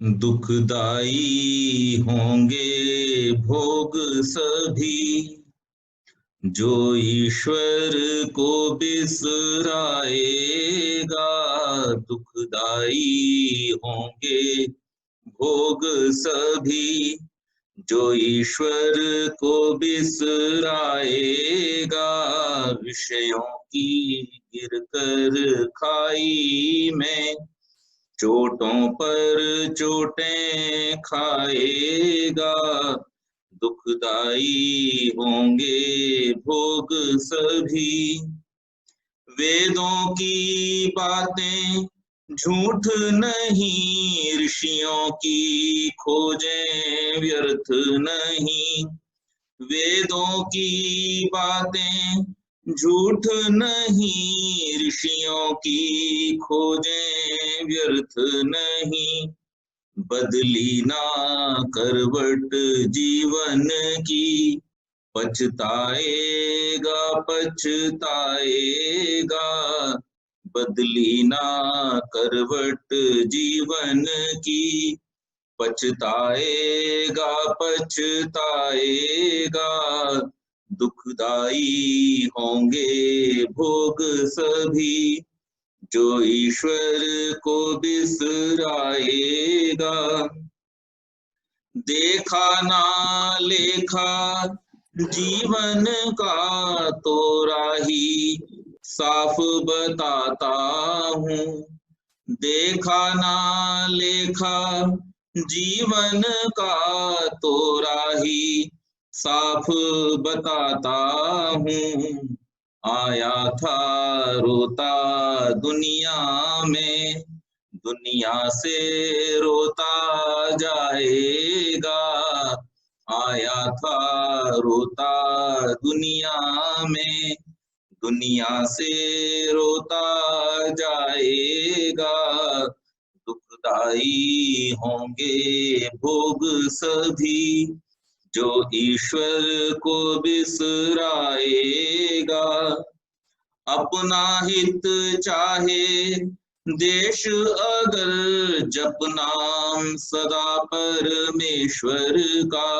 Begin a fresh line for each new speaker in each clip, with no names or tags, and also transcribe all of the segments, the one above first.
दुखदाई होंगे भोग सभी, जो ईश्वर को बिसराएगा। दुखदाई होंगे भोग सभी, जो ईश्वर को बिसराएगा। विषयों की गिरकर खाई में, चोटों पर चोटें खाएगा। दुखदाई होंगे भोग सभी। वेदों की बातें झूठ नहीं, ऋषियों की खोजें व्यर्थ नहीं। वेदों की बातें झूठ नहीं, ऋषियों की खोजें व्यर्थ नहीं। बदली ना करवट जीवन की, पछताएगा पछताएगा। बदली ना करवट जीवन की, पछताएगा पछताएगा। दुखदाई होंगे भोग सभी, जो ईश्वर को बिसराएगा। देखा ना लेखा जीवन का तो राही, साफ बताता हूँ। देखा ना लेखा जीवन का तो राही, साफ बताता हूँ। आया था रोता दुनिया में, दुनिया से रोता जाएगा। आया था रोता दुनिया में, दुनिया से रोता जाएगा। दुखदाई होंगे भोग सभी, जो ईश्वर को बिसराएगा। अपना हित चाहे देश अगर, जपनाम सदा परमेश्वर का।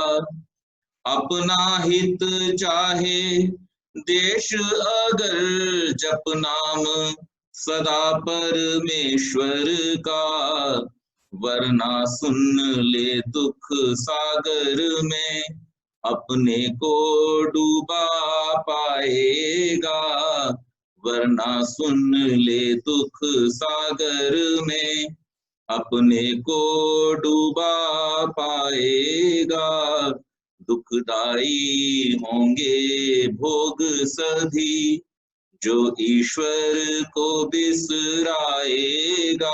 अपना हित चाहे देश अगर, जपनाम सदा परमेश्वर का। वरना सुन ले दुख सागर में, अपने को डूबा पाएगा। वरना सुन ले दुख सागर में, अपने को डूबा पाएगा। दुखदाई होंगे भोग सभी, जो ईश्वर को बिसराएगा।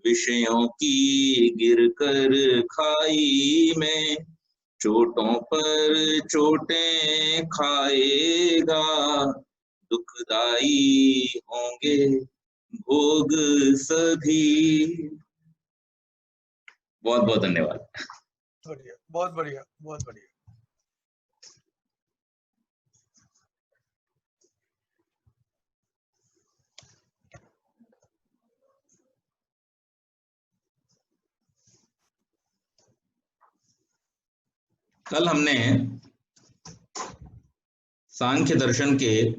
विषयों की गिरकर खाई में, चोटों पर चोटें खाएगा। दुखदाई होंगे भोग सभी। बहुत बहुत धन्यवाद।
बढ़िया, बहुत बढ़िया, बहुत बढ़िया।
कल हमने सांख्य दर्शन के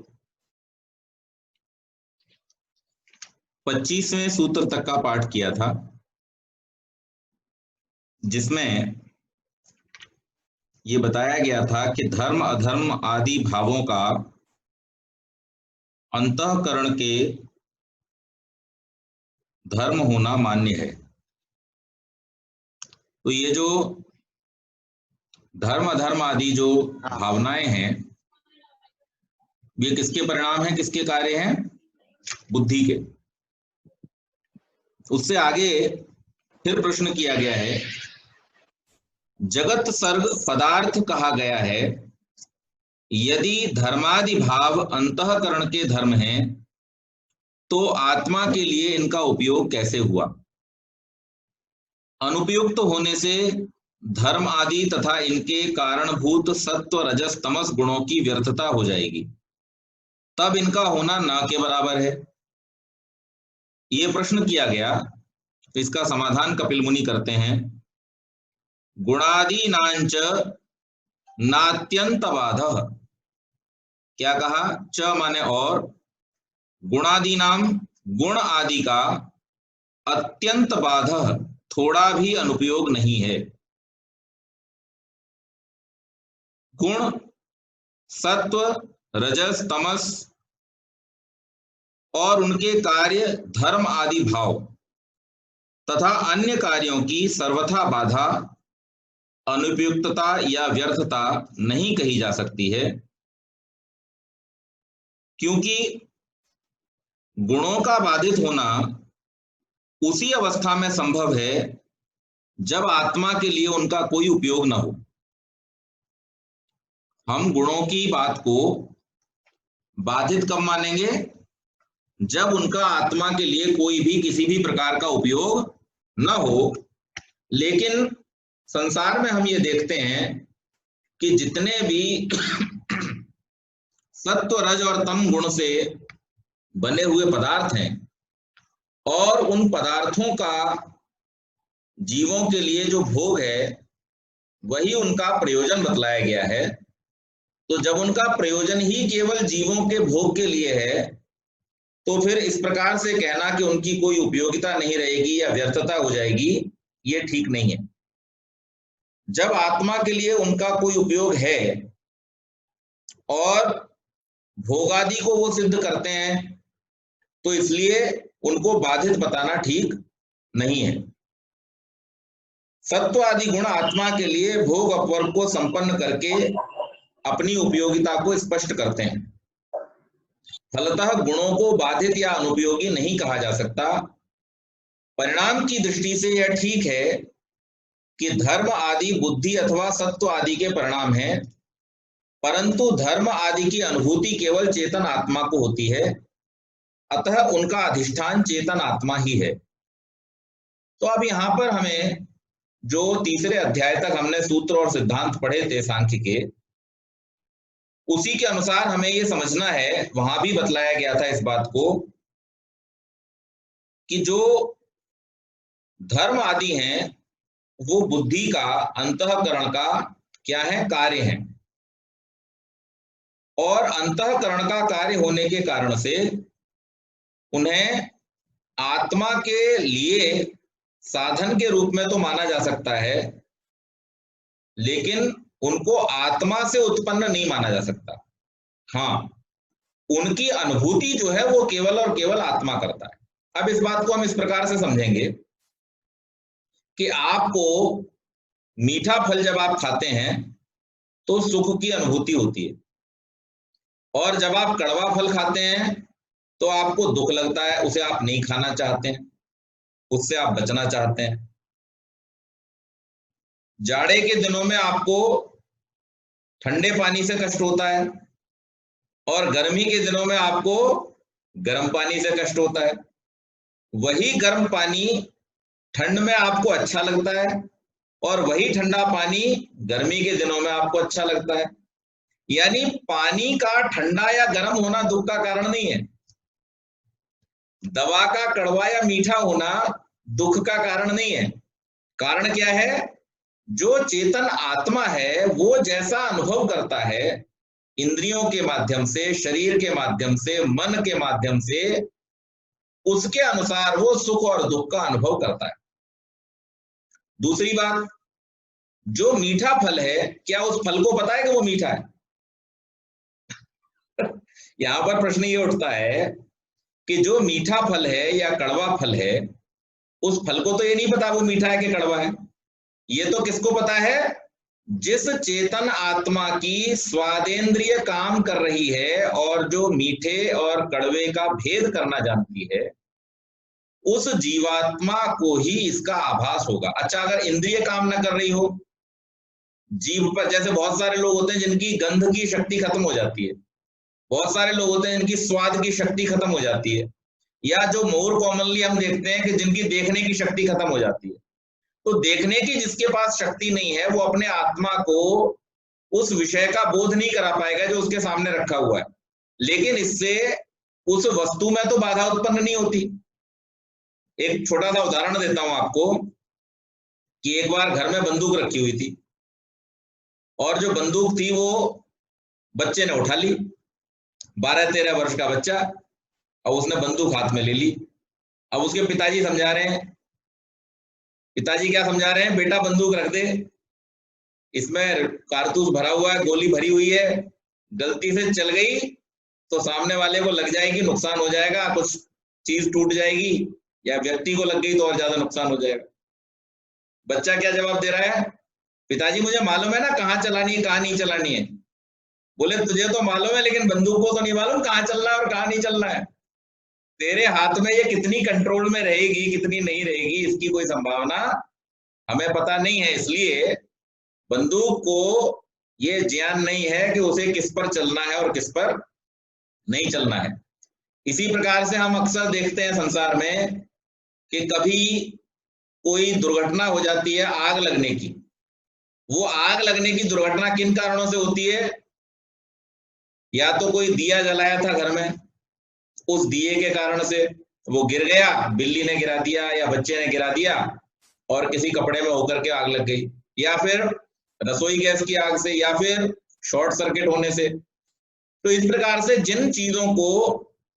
25वें सूत्र तक का पाठ किया था, जिसमें ये बताया गया था कि धर्म अधर्म आदि भावों का अंतःकरण के धर्म होना मान्य है। तो ये जो धर्म अधर्म आदि जो भावनाएं हैं, ये किसके परिणाम हैं, किसके कार्य हैं? बुद्धि के। उससे आगे फिर प्रश्न किया गया है, जगत सर्ग पदार्थ कहा गया है, यदि धर्मादि भाव अंतःकरण के धर्म हैं, तो आत्मा के लिए इनका उपयोग कैसे हुआ? अनुपयुक्त होने से धर्म आदि तथा इनके कारणभूत सत्व रजस तमस गुणों की व्यर्थता हो जाएगी, तब इनका होना ना के बराबर है। ये प्रश्न किया गया। इसका समाधान कपिल मुनि करते हैं। गुणादीनांच नात्यंत बाधः, क्या कहा? च माने और, गुणादीनाम गुण आदि का, अत्यंत बाधः थोड़ा भी अनुपयोग नहीं है। गुण सत्व रजस तमस और उनके कार्य धर्म आदि भाव तथा अन्य कार्यों की सर्वथा बाधा, अनुपयुक्तता या व्यर्थता नहीं कही जा सकती है, क्योंकि गुणों का बाधित होना उसी अवस्था में संभव है जब आत्मा के लिए उनका कोई उपयोग न हो। हम गुणों की बात को बाधित कब मानेंगे? जब उनका आत्मा के लिए कोई भी किसी भी प्रकार का उपयोग न हो। लेकिन संसार में हम ये देखते हैं कि जितने भी सत्व रज और तम गुण से बने हुए पदार्थ हैं और उन पदार्थों का जीवों के लिए जो भोग है वही उनका प्रयोजन बतलाया गया है। तो जब उनका प्रयोजन ही केवल जीवों के भोग के लिए है तो फिर इस प्रकार से कहना कि उनकी कोई उपयोगिता नहीं रहेगी या व्यर्थता हो जाएगी, ये ठीक नहीं है। जब आत्मा के लिए उनका कोई उपयोग है और भोगादि को वो सिद्ध करते हैं तो इसलिए उनको बाधित बताना ठीक नहीं है। सत्व आदि गुण आत्मा के लिए भोग अपवर्ग को संपन्न करके अपनी उपयोगिता को स्पष्ट करते हैं। फलतः गुणों को बाधित या अनुपयोगी नहीं कहा जा सकता। परिणाम की दृष्टि से यह ठीक है कि धर्म आदि बुद्धि अथवा सत्व आदि के परिणाम हैं, परंतु धर्म आदि की अनुभूति केवल चेतन आत्मा को होती है, अतः उनका अधिष्ठान चेतन आत्मा ही है। तो अब यहां पर हमें जो तीसरे अध्याय तक हमने सूत्र और सिद्धांत पढ़े थे सांख्य के, उसी के अनुसार हमें ये समझना है, वहां भी बतलाया गया था इस बात को कि जो धर्म आदि हैं वो बुद्धि का, अंतःकरण का क्या है? कार्य है। और अंतःकरण का कार्य होने के कारण से उन्हें आत्मा के लिए साधन के रूप में तो माना जा सकता है, लेकिन उनको आत्मा से उत्पन्न नहीं माना जा सकता। हाँ, उनकी अनुभूति जो है वो केवल और केवल आत्मा करता है। अब इस बात को हम इस प्रकार से समझेंगे कि आपको मीठा फल जब आप खाते हैं तो सुख की अनुभूति होती है, और जब आप कड़वा फल खाते हैं तो आपको दुख लगता है, उसे आप नहीं खाना चाहते हैं, उससे आप बचना चाहते हैं। जाड़े के दिनों में आपको ठंडे पानी से कष्ट होता है और गर्मी के दिनों में आपको गर्म पानी से कष्ट होता है। वही गर्म पानी ठंड में आपको अच्छा लगता है और वही ठंडा पानी गर्मी के दिनों में आपको अच्छा लगता है। यानी पानी का ठंडा या गर्म होना दुख का कारण नहीं है। दवा का कड़वा या मीठा होना दुख का कारण नहीं है। कारण क्या है? जो चेतन आत्मा है वो जैसा अनुभव करता है इंद्रियों के माध्यम से, शरीर के माध्यम से, मन के माध्यम से, उसके अनुसार वो सुख और दुख का अनुभव करता है। दूसरी बात, जो मीठा फल है, क्या उस फल को पता है कि वो मीठा है? यहां पर प्रश्न ये उठता है कि जो मीठा फल है या कड़वा फल है, उस फल को तो ये नहीं पता वो मीठा है कि कड़वा है। ये तो किसको पता है? जिस चेतन आत्मा की स्वादेंद्रिय काम कर रही है और जो मीठे और कड़वे का भेद करना जानती है, उस जीवात्मा को ही इसका आभास होगा। अच्छा, अगर इंद्रिय काम ना कर रही हो, जीव पर, जैसे बहुत सारे लोग होते हैं जिनकी गंध की शक्ति खत्म हो जाती है, बहुत सारे लोग होते हैं जिनकी स्वाद की शक्ति खत्म हो जाती है, या जो मोर कॉमनली हम देखते हैं कि जिनकी देखने की शक्ति खत्म हो जाती है। तो देखने की जिसके पास शक्ति नहीं है वो अपने आत्मा को उस विषय का बोध नहीं करा पाएगा जो उसके सामने रखा हुआ है, लेकिन इससे उस वस्तु में तो बाधा उत्पन्न नहीं होती। एक छोटा सा उदाहरण देता हूं आपको कि एक बार घर में बंदूक रखी हुई थी और जो बंदूक थी वो बच्चे ने उठा ली, 12-13 वर्ष का बच्चा, और उसने बंदूक हाथ में ले ली। अब उसके पिताजी समझा रहे हैं, पिताजी क्या समझा रहे हैं, बेटा बंदूक रख दे, इसमें कारतूस भरा हुआ है, गोली भरी हुई है, गलती से चल गई तो सामने वाले को लग जाएगी, नुकसान हो जाएगा, कुछ चीज टूट जाएगी, या व्यक्ति को लग गई तो और ज्यादा नुकसान हो जाएगा। बच्चा क्या जवाब दे रहा है, पिताजी मुझे मालूम है ना कहाँ चलानी है कहाँ नहीं चलानी है। बोले तुझे तो मालूम है लेकिन बंदूक को तो नहीं मालूम कहाँ चलना है और कहाँ नहीं चलना है। तेरे हाथ में ये कितनी कंट्रोल में रहेगी कितनी नहीं रहेगी इसकी कोई संभावना हमें पता नहीं है। इसलिए बंदूक को ये ज्ञान नहीं है कि उसे किस पर चलना है और किस पर नहीं चलना है। इसी प्रकार से हम अक्सर देखते हैं संसार में कि कभी कोई दुर्घटना हो जाती है आग लगने की। वो आग लगने की दुर्घटना किन कारणों से होती है, या तो कोई दिया जलाया था घर में, उस दिए के कारण से वो गिर गया, बिल्ली ने गिरा दिया या बच्चे ने गिरा दिया और किसी कपड़े में होकर के आग लग गई, या फिर रसोई गैस की आग से, या फिर शॉर्ट सर्किट होने से। तो इस प्रकार से जिन चीजों को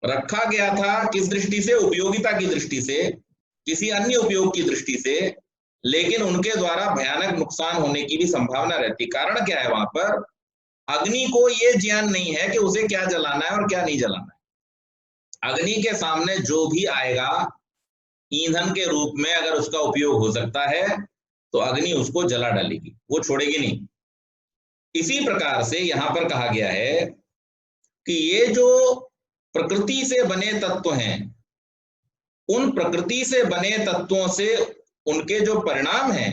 रखा गया था किस दृष्टि से, उपयोगिता की दृष्टि से, किसी अन्य उपयोग की दृष्टि से, लेकिन उनके द्वारा भयानक नुकसान होने की भी संभावना रहती। कारण क्या है, वहां पर अग्नि को यह ज्ञान नहीं है कि उसे क्या जलाना है और क्या नहीं जलाना है। अग्नि के सामने जो भी आएगा ईंधन के रूप में अगर उसका उपयोग हो सकता है तो अग्नि उसको जला डालेगी, वो छोड़ेगी नहीं। इसी प्रकार से यहां पर कहा गया है कि ये जो प्रकृति से बने तत्व हैं, उन प्रकृति से बने तत्वों से उनके जो परिणाम हैं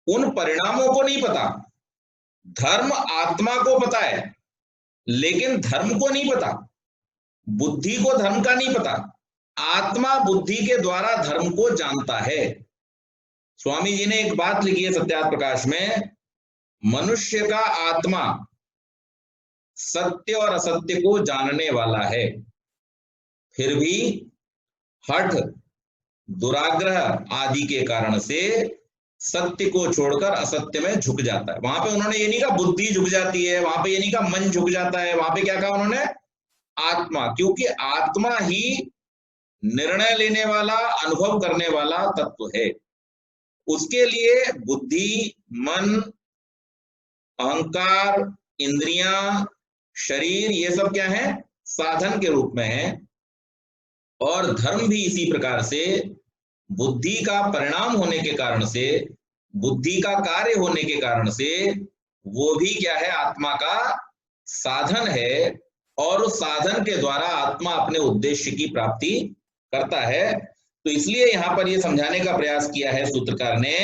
उन परिणामों को नहीं पता। धर्म आत्मा को पता है लेकिन धर्म को नहीं पता, बुद्धि को धर्म का नहीं पता। आत्मा बुद्धि के द्वारा धर्म को जानता है। स्वामी जी ने एक बात लिखी है सत्यार्थ प्रकाश में, मनुष्य का आत्मा सत्य और असत्य को जानने वाला है, फिर भी हठ, दुराग्रह आदि के कारण से सत्य को छोड़कर असत्य में झुक जाता है। वहां पे उन्होंने ये नहीं कहा बुद्धि झुक जाती है, वहां पे ये नहीं कहा मन झुक जाता है, वहां पे क्या कहा उन्होंने, आत्मा, क्योंकि आत्मा ही निर्णय लेने वाला, अनुभव करने वाला तत्व है। उसके लिए बुद्धि, मन, अहंकार, इंद्रियां, शरीर, ये सब क्या है, साधन के रूप में है। और धर्म भी इसी प्रकार से बुद्धि का परिणाम होने के कारण से, बुद्धि का कार्य होने के कारण से वो भी क्या है, आत्मा का साधन है, और उस साधन के द्वारा आत्मा अपने उद्देश्य की प्राप्ति करता है। तो इसलिए यहां पर यह समझाने का प्रयास किया है सूत्रकार ने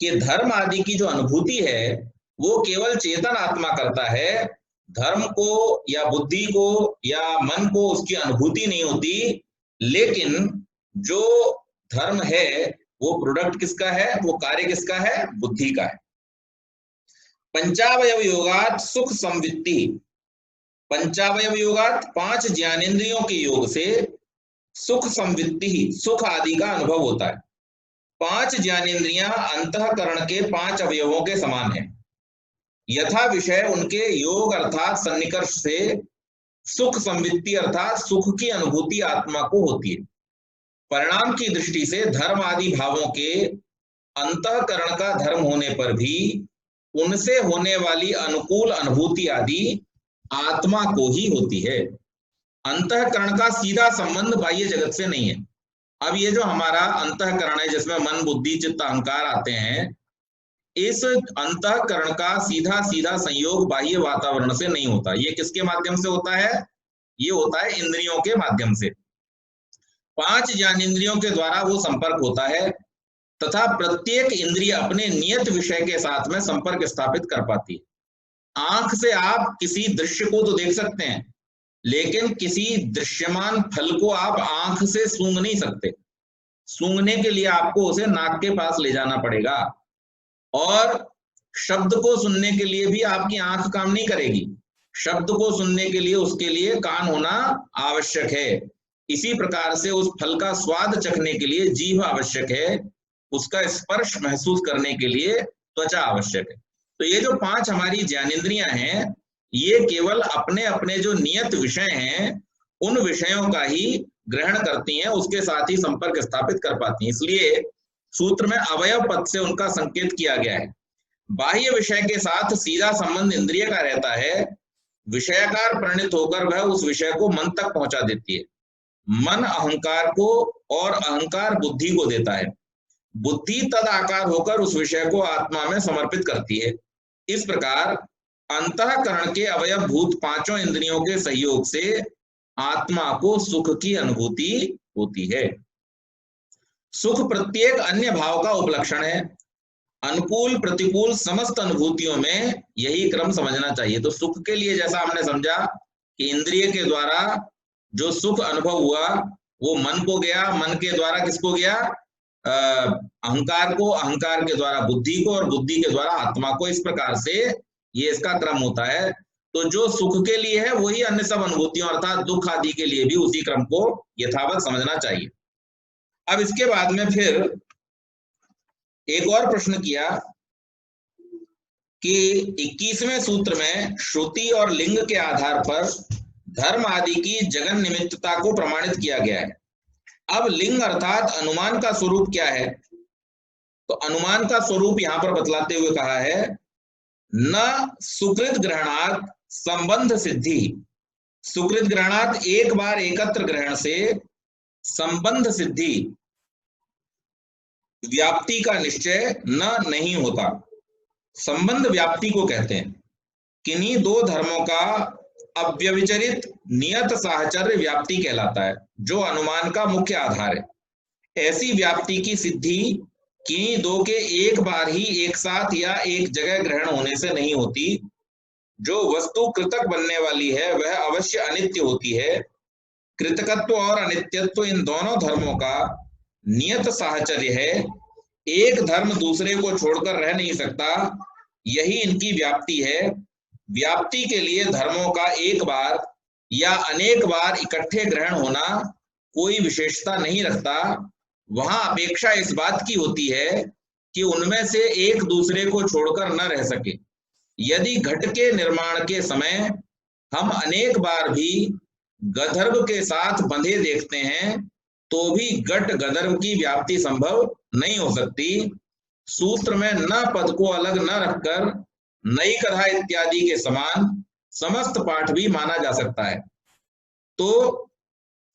कि धर्म आदि की जो अनुभूति है वो केवल चेतन आत्मा करता है, धर्म को या बुद्धि को या मन को उसकी अनुभूति नहीं होती। लेकिन जो धर्म है वो प्रोडक्ट किसका है, वो कार्य किसका है, बुद्धि का है। पंचावयव योगात सुख संवित्ति, पंचावयव योगात 5 ज्ञानेंद्रियों के योग से सुख संवित्ति, सुख आदि का अनुभव होता है। 5 ज्ञानेंद्रियां अंतःकरण के 5 अवयवों के समान है। यथा विषय उनके योग अर्थात सन्निकर्ष से सुख संवित्ति अर्थात सुख की अनुभूति आत्मा को होती है। परिणाम की दृष्टि से धर्म आदि भावों के अंतःकरण का धर्म होने पर भी उनसे होने वाली अनुकूल अनुभूति आदि आत्मा को ही होती है। अंतःकरण का सीधा संबंध बाह्य जगत से नहीं है। अब ये जो हमारा अंतःकरण है जिसमें मन, बुद्धि, चित्त, अहंकार आते हैं, इस अंतःकरण का सीधा सीधा संयोग बाह्य वातावरण से नहीं होता। ये किसके माध्यम से होता है, ये होता है इंद्रियों के माध्यम से। 5 ज्ञानेंद्रियों के द्वारा वो संपर्क होता है तथा प्रत्येक इंद्रिय अपने नियत विषय के साथ में संपर्क स्थापित कर पाती है। आंख से आप किसी दृश्य को तो देख सकते हैं, लेकिन किसी दृश्यमान फल को आप आंख से सूंघ नहीं सकते। सूंघने के लिए आपको उसे नाक के पास ले जाना पड़ेगा, और शब्द को सुनने के लिए भी आपकी आंख काम नहीं करेगी। शब्द को सुनने के लिए उसके लिए कान होना आवश्यक है। इसी प्रकार से उस फल का स्वाद चखने के लिए जीभ आवश्यक है, उसका स्पर्श महसूस करने के लिए त्वचा आवश्यक है। तो ये जो 5 हमारी ज्ञानेंद्रियां हैं, ये केवल अपने अपने जो नियत विषय हैं उन विषयों का ही ग्रहण करती हैं, उसके साथ ही संपर्क स्थापित कर पाती हैं। इसलिए सूत्र में अवयव पद से उनका संकेत किया गया है। बाह्य विषय के साथ सीधा संबंध इंद्रिय का रहता है, विषयाकार परिणित होकर वह उस विषय को मन तक पहुंचा देती है। मन अहंकार को और अहंकार बुद्धि को देता है, बुद्धि तद आकार होकर उस विषय को आत्मा में समर्पित करती है। इस प्रकार अंतःकरण के अवयव भूत 5 इंद्रियों के सहयोग से आत्मा को सुख की अनुभूति होती है। सुख प्रत्येक अन्य भाव का उपलक्षण है। अनुकूल प्रतिकूल समस्त अनुभूतियों में यही क्रम समझना चाहिए। तो सुख के लिए जैसा हमने समझा कि इंद्रिय के द्वारा जो सुख अनुभव हुआ वो मन को गया, मन के द्वारा किसको गया, अहंकार को, अहंकार के द्वारा बुद्धि को और बुद्धि के द्वारा आत्मा को। इस प्रकार से ये इसका क्रम होता है। तो जो सुख के लिए है वही अन्य सब अनुभूतियों अर्थात दुख आदि के लिए भी उसी क्रम को यथावत समझना चाहिए। अब इसके बाद में फिर एक और प्रश्न किया कि 21वें सूत्र में श्रुति और लिंग के आधार पर धर्म आदि की जगन निमित्तता को प्रमाणित किया गया है। अब लिंग अर्थात अनुमान का स्वरूप क्या है? तो अनुमान का स्वरूप यहां पर बतलाते हुए कहा है, न सुकृत ग्रहणात् संबंध सिद्धि। सुकृत ग्रहणात् एक बार एकत्र ग्रहण से संबंध सिद्धि, व्याप्ति का निश्चय नहीं होता। संबंध व्याप्ति को कहते हैं। किन्हीं दो धर्मों का अव्यविचरित नियत साहचर्य व्याप्ति कहलाता है, जो अनुमान का मुख्य आधार है। ऐसी व्याप्ति की सिद्धि किन्हीं दो के एक बार ही एक साथ या एक जगह ग्रहण होने से नहीं होती। जो वस्तु कृतक बनने वाली है वह अवश्य अनित्य होती है। कृतकत्व और अनित्यत्व इन दोनों धर्मों का नियत साहचर्य है। एक धर्म दूसरे को छोड़कर रह नहीं सकता, यही इनकी व्याप्ति है। व्याप्ति के लिए धर्मों का एक बार या अनेक बार इकट्ठे ग्रहण होना कोई विशेषता नहीं रखता। वहां अपेक्षा इस बात की होती है कि उनमें से एक दूसरे को छोड़कर न रह सके। यदि घट के निर्माण के समय हम अनेक बार भी गंधर्व के साथ बंधे देखते हैं तो भी घट गंधर्व की व्याप्ति संभव नहीं हो सकती। सूत्र में न पद को अलग न रखकर नई कथा इत्यादि के समान समस्त पाठ भी माना जा सकता है। तो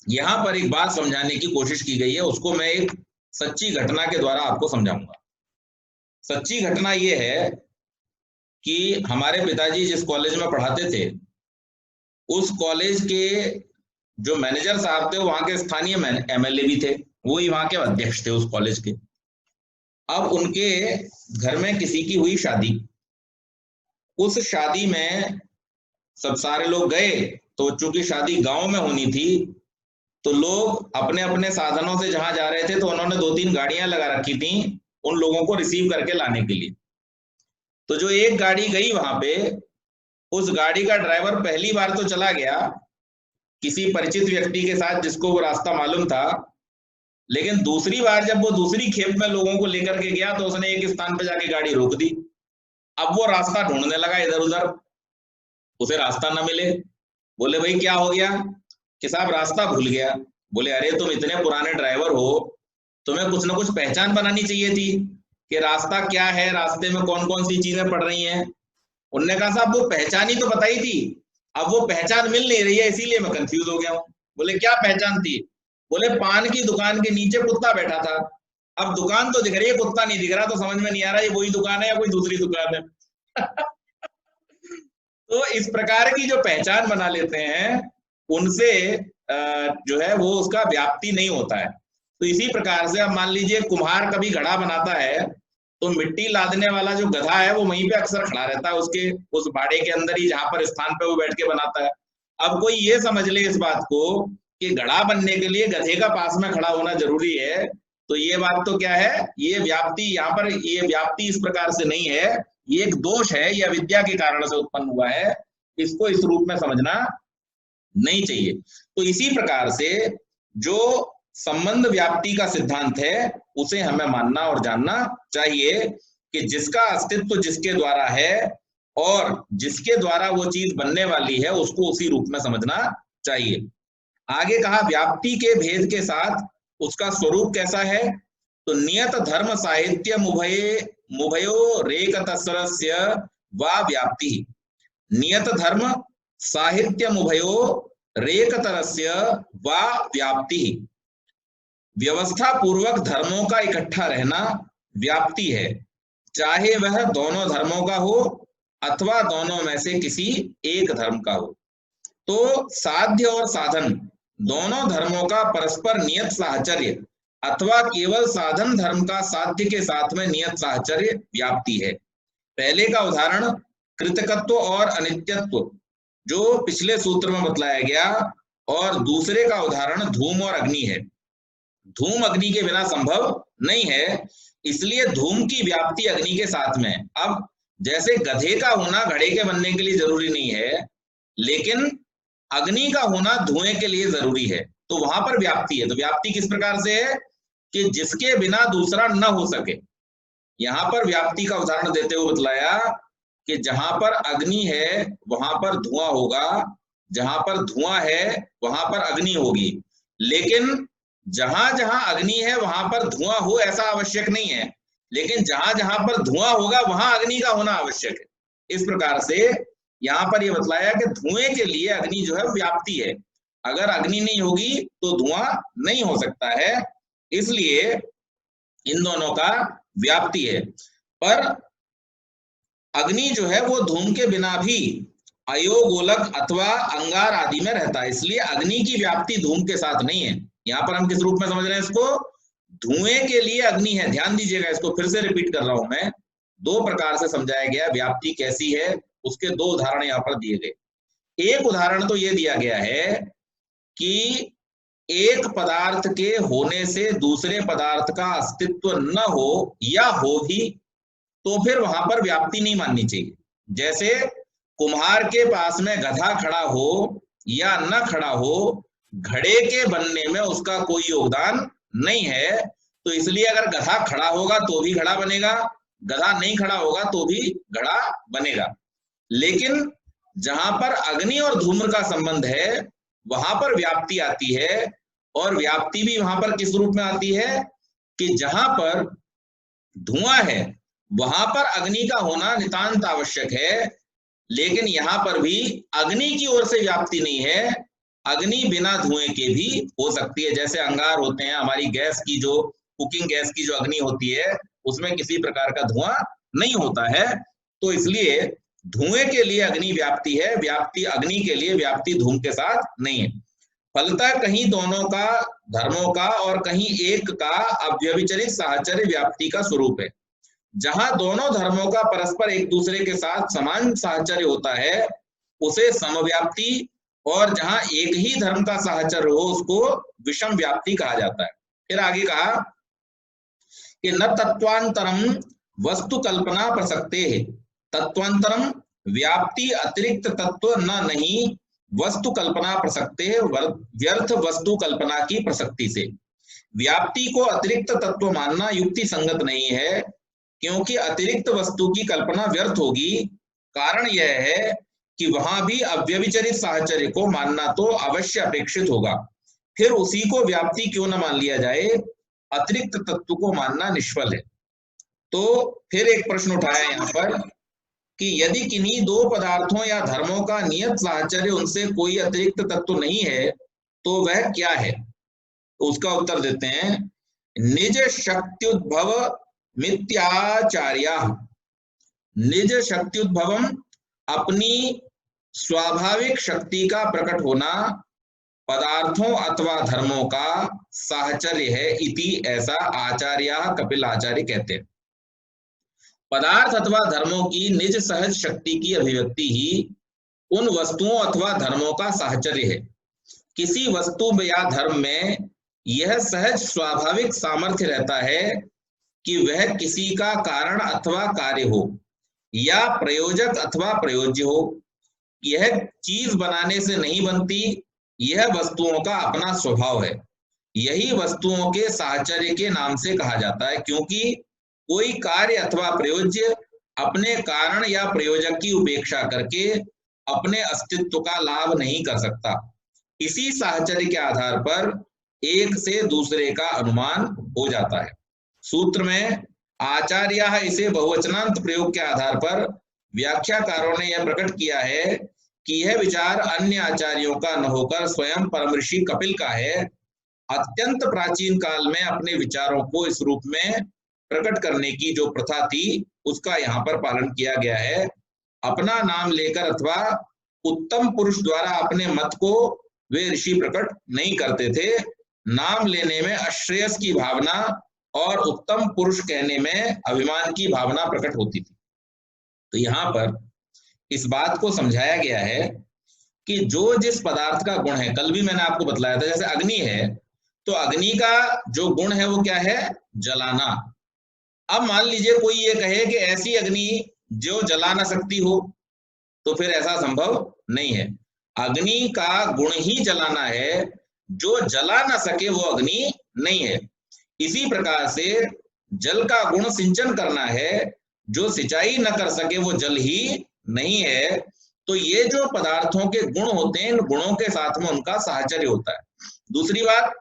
यहां पर एक बात समझाने की कोशिश की गई है, उसको मैं एक सच्ची घटना के द्वारा आपको समझाऊंगा। सच्ची घटना यह है कि हमारे पिताजी जिस कॉलेज में पढ़ाते थे उस कॉलेज के जो मैनेजर साहब थे वहां के स्थानीय एमएलए भी थे, वो ही वहां के अध्यक्ष थे उस कॉलेज के। अब उनके घर में किसी की हुई शादी। उस शादी में सब सारे लोग गए, तो चूंकि शादी गांव में होनी थी तो लोग अपने अपने साधनों से जहां जा रहे थे तो उन्होंने 2-3 गाड़ियां लगा रखी थी उन लोगों को रिसीव करके लाने के लिए। तो जो एक गाड़ी गई वहां पे, उस गाड़ी का ड्राइवर पहली बार तो चला गया किसी परिचित व्यक्ति के साथ जिसको वो रास्ता मालूम था, लेकिन दूसरी बार जब वो दूसरी खेप में लोगों को लेकर के गया तो उसने एक स्थान पे जाके गाड़ी रोक दी। अब वो रास्ता ढूंढने लगा इधर उधर, उसे रास्ता ना मिले। बोले भाई क्या हो गया? कि साहब रास्ता भूल गया। बोले अरे तुम इतने पुराने ड्राइवर हो, तुम्हें कुछ ना कुछ पहचान बनानी चाहिए थी कि रास्ता क्या है, रास्ते में कौन कौन सी चीजें पड़ रही हैं। उनने कहा साहब वो पहचान ही तो बताई थी, अब वो पहचान मिल नहीं रही है इसीलिए मैं कंफ्यूज हो गया हूँ। बोले क्या पहचान थी? बोले पान की दुकान के नीचे कुत्ता बैठा था। अब दुकान तो दिख रही है, कुत्ता नहीं दिख रहा, तो समझ में नहीं आ रहा ये वही दुकान है या कोई दूसरी दुकान है। तो इस प्रकार की जो पहचान बना लेते हैं उनसे जो है वो उसका व्याप्ति नहीं होता है। तो इसी प्रकार से अब मान लीजिए कुम्हार कभी घड़ा बनाता है तो मिट्टी लादने वाला जो गधा है वो वहीं पे अक्सर खड़ा रहता है उसके उस बाड़े के अंदर ही जहां पर स्थान पे वो बैठ के बनाता है। अब कोई ये समझ ले इस बात को कि घड़ा बनने के लिए गधे का पास में खड़ा होना जरूरी है, तो ये बात तो क्या है, ये व्याप्ति यहाँ पर, ये व्याप्ति इस प्रकार से नहीं है, ये एक दोष है, यह विद्या के कारण से उत्पन्न हुआ है। इसको इस रूप में समझना नहीं चाहिए। तो इसी प्रकार से जो संबंध व्याप्ति का सिद्धांत है उसे हमें मानना और जानना चाहिए कि जिसका अस्तित्व जिसके द्वारा है और जिसके द्वारा वो चीज बनने वाली है उसको उसी रूप में समझना चाहिए। आगे कहा व्याप्ति के भेद के साथ उसका स्वरूप कैसा है, तो नियत धर्म साहित्य मुभयो रेकतसरस्य वा व्याप्ति। नियत धर्म साहित्य मुभयो रेकतरस्य वा व्याप्ति। व्यवस्था पूर्वक धर्मों का इकट्ठा रहना व्याप्ति है, चाहे वह दोनों धर्मों का हो अथवा दोनों में से किसी एक धर्म का हो। तो साध्य और साधन दोनों धर्मों का परस्पर नियत साहचर्य अथवा केवल साधन धर्म का साध्य के साथ में नियत साहचर्य व्याप्ति है। पहले का उदाहरण कृतकत्व और अनित्यत्व जो पिछले सूत्र में बतलाया गया, और दूसरे का उदाहरण धूम और अग्नि है। धूम अग्नि के बिना संभव नहीं है, इसलिए धूम की व्याप्ति अग्नि के साथ में। अब जैसे गधे का होना घड़े के बनने के लिए जरूरी नहीं है, लेकिन अग्नि का होना धुएं के लिए जरूरी है, तो वहां पर व्याप्ति है। तो व्याप्ति किस प्रकार से है कि जिसके बिना दूसरा न हो सके। यहां पर व्याप्ति का उदाहरण देते हुए बतलाया कि जहां पर अग्नि है वहां पर धुआं होगा, जहां पर धुआं है वहां पर अग्नि होगी, लेकिन जहां जहां अग्नि है वहां पर धुआं हो ऐसा आवश्यक नहीं है, लेकिन जहां जहां पर धुआं होगा वहां अग्नि का होना आवश्यक है। इस प्रकार से यहाँ पर यह बतलाया कि धुएं के लिए अग्नि जो है व्याप्ति है। अगर अग्नि नहीं होगी तो धुआं नहीं हो सकता है, इसलिए इन दोनों का व्याप्ति है। पर अग्नि जो है वो धूम के बिना भी अयोगोलक अथवा अंगार आदि में रहता है, इसलिए अग्नि की व्याप्ति धूम के साथ नहीं है। यहाँ पर हम किस रूप में समझ रहे हैं इसको, धुएं के लिए अग्नि है। ध्यान दीजिएगा, इसको फिर से रिपीट कर रहा हूं मैं, दो प्रकार से समझाया गया व्याप्ति कैसी है, उसके दो उदाहरण यहाँ पर दिए गए। एक उदाहरण तो ये दिया गया है कि एक पदार्थ के होने से दूसरे पदार्थ का अस्तित्व न हो या हो भी तो फिर वहां पर व्याप्ति नहीं माननी चाहिए। जैसे कुम्हार के पास में गधा खड़ा हो या न खड़ा हो, घड़े के बनने में उसका कोई योगदान नहीं है, तो इसलिए अगर गधा खड़ा होगा तो भी घड़ा बनेगा, गधा नहीं खड़ा होगा तो भी घड़ा बनेगा। लेकिन जहां पर अग्नि और धूम्र का संबंध है वहां पर व्याप्ति आती है, और व्याप्ति भी वहां पर किस रूप में आती है कि जहां पर धुआं है वहां पर अग्नि का होना नितांत आवश्यक है, लेकिन यहां पर भी अग्नि की ओर से व्याप्ति नहीं है, अग्नि बिना धुएं के भी हो सकती है। जैसे अंगार होते हैं, हमारी गैस की जो कुकिंग गैस की जो अग्नि होती है उसमें किसी प्रकार का धुआं नहीं होता है, तो इसलिए धुएं के लिए अग्नि व्याप्ति है, व्याप्ति अग्नि के लिए व्याप्ति धूम के साथ नहीं है। फलतः कहीं दोनों का धर्मों का और कहीं एक का अव्यभिचरित साहचर्य व्याप्ति का स्वरूप है। जहां दोनों धर्मों का परस्पर एक दूसरे के साथ समान साहचर्य होता है उसे समव्याप्ति, और जहां एक ही धर्म का साहचर्य हो उसको विषम व्याप्ति कहा जाता है। फिर आगे कहा कि न तत्वांतरम वस्तु कल्पना प्रसक्ते है। तत्वांतरम व्याप्ति अतिरिक्त तत्व न नहीं वस्तु कल्पना प्रसक्ते है, व्यर्थ वस्तु कल्पना की प्रसक्ति से। व्याप्ति को अतिरिक्त तत्व मानना युक्ति संगत नहीं है, क्योंकि अतिरिक्त वस्तु की कल्पना व्यर्थ होगी। कारण यह है कि वहां भी अव्यभिचरित साहचर्य को मानना तो अवश्य अपेक्षित होगा, फिर उसी को व्याप्ति क्यों न मान लिया जाए, अतिरिक्त तत्व को मानना निष्फल है। तो फिर एक प्रश्न उठाया यहाँ पर कि यदि किन्हीं दो पदार्थों या धर्मों का नियत साहचर्य उनसे कोई अतिरिक्त तत्व नहीं है तो वह क्या है, तो उसका उत्तर देते हैं निज शक्त्युद्भव मित्याचार्या। निज शक्त्युद्भवम अपनी स्वाभाविक शक्ति का प्रकट होना पदार्थों अथवा धर्मों का साहचर्य है इति, ऐसा आचार्य कपिल आचार्य कहते हैं। पदार्थ अथवा धर्मों की निज सहज शक्ति की अभिव्यक्ति ही उन वस्तुओं अथवा धर्मों का साहचर्य है। किसी वस्तु या धर्म में यह सहज स्वाभाविक सामर्थ्य रहता है कि वह किसी का कारण अथवा कार्य हो या प्रयोजक अथवा प्रयोज्य हो। यह चीज बनाने से नहीं बनती, यह वस्तुओं का अपना स्वभाव है। यही वस्तुओं के साहचर्य के नाम से कहा जाता है, क्योंकि कोई कार्य अथवा प्रयोज्य अपने कारण या प्रयोजक की उपेक्षा करके अपने अस्तित्व का लाभ नहीं कर सकता। इसी साहचर्य के आधार पर एक से दूसरे का अनुमान हो जाता है। सूत्र में आचार्य इसे बहुवचनांत प्रयोग के आधार पर व्याख्याकारों ने यह प्रकट किया है कि यह विचार अन्य आचार्यों का न होकर स्वयं परम ऋषि कपिल का है। अत्यंत प्राचीन काल में अपने विचारों को इस रूप में प्रकट करने की जो प्रथा थी उसका यहाँ पर पालन किया गया है। अपना नाम लेकर अथवा उत्तम पुरुष द्वारा अपने मत को वे ऋषि प्रकट नहीं करते थे। नाम लेने में अश्रेयस की भावना और उत्तम पुरुष कहने में अभिमान की भावना प्रकट होती थी। तो यहाँ पर इस बात को समझाया गया है कि जो जिस पदार्थ का गुण है, कल भी मैंने आपको बतलाया था, जैसे अग्नि है तो अग्नि का जो गुण है वो क्या है? जलाना। अब मान लीजिए कोई ये कहे कि ऐसी अग्नि जो जला ना सकती हो, तो फिर ऐसा संभव नहीं है। अग्नि का गुण ही जलाना है, जो जला ना सके वो अग्नि नहीं है। इसी प्रकार से जल का गुण सिंचन करना है, जो सिंचाई न कर सके वो जल ही नहीं है। तो ये जो पदार्थों के गुण होते हैं, इन गुणों के साथ में उनका साहचर्य होता है। दूसरी बात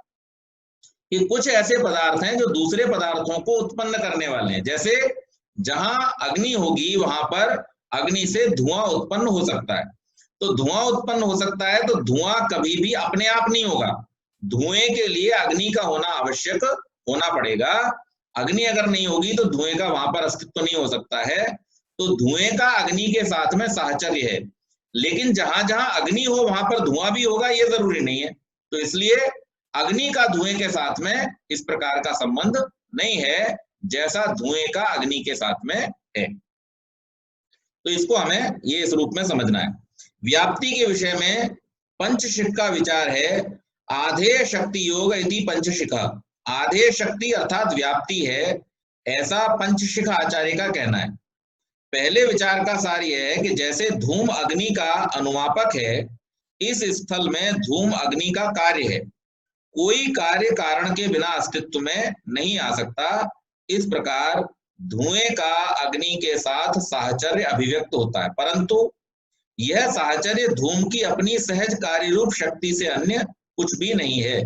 कि कुछ ऐसे पदार्थ हैं जो दूसरे पदार्थों को उत्पन्न करने वाले हैं। जैसे जहां अग्नि होगी वहां पर अग्नि से धुआं उत्पन्न हो सकता है। तो धुआं उत्पन्न हो सकता है, तो धुआं कभी भी अपने आप नहीं होगा। धुएं के लिए अग्नि का होना आवश्यक होना पड़ेगा। अग्नि अगर नहीं होगी तो धुएं का वहां पर अस्तित्व नहीं हो सकता है। तो धुएं का अग्नि के साथ में साहचर्य है। लेकिन जहां जहां अग्नि हो वहां पर धुआं भी होगा, ये जरूरी नहीं है। तो इसलिए अग्नि का धुएं के साथ में इस प्रकार का संबंध नहीं है जैसा धुएं का अग्नि के साथ में है। तो इसको हमें ये इस रूप में समझना है। व्याप्ति के विषय में पंचशिख का विचार है। आधेय शक्ति योग इति पंचशिखा। आधेय शक्ति अर्थात व्याप्ति है, ऐसा पंचशिख आचार्य का कहना है। पहले विचार का सार यह है कि जैसे धूम अग्नि का अनुमापक है, इस स्थल में धूम अग्नि का कार्य है। कोई कार्य कारण के बिना अस्तित्व में नहीं आ सकता। इस प्रकार धुएं का अग्नि के साथ साहचर्य अभिव्यक्त होता है, परंतु यह साहचर्य धूम की अपनी सहज कार्य रूप शक्ति से अन्य कुछ भी नहीं है।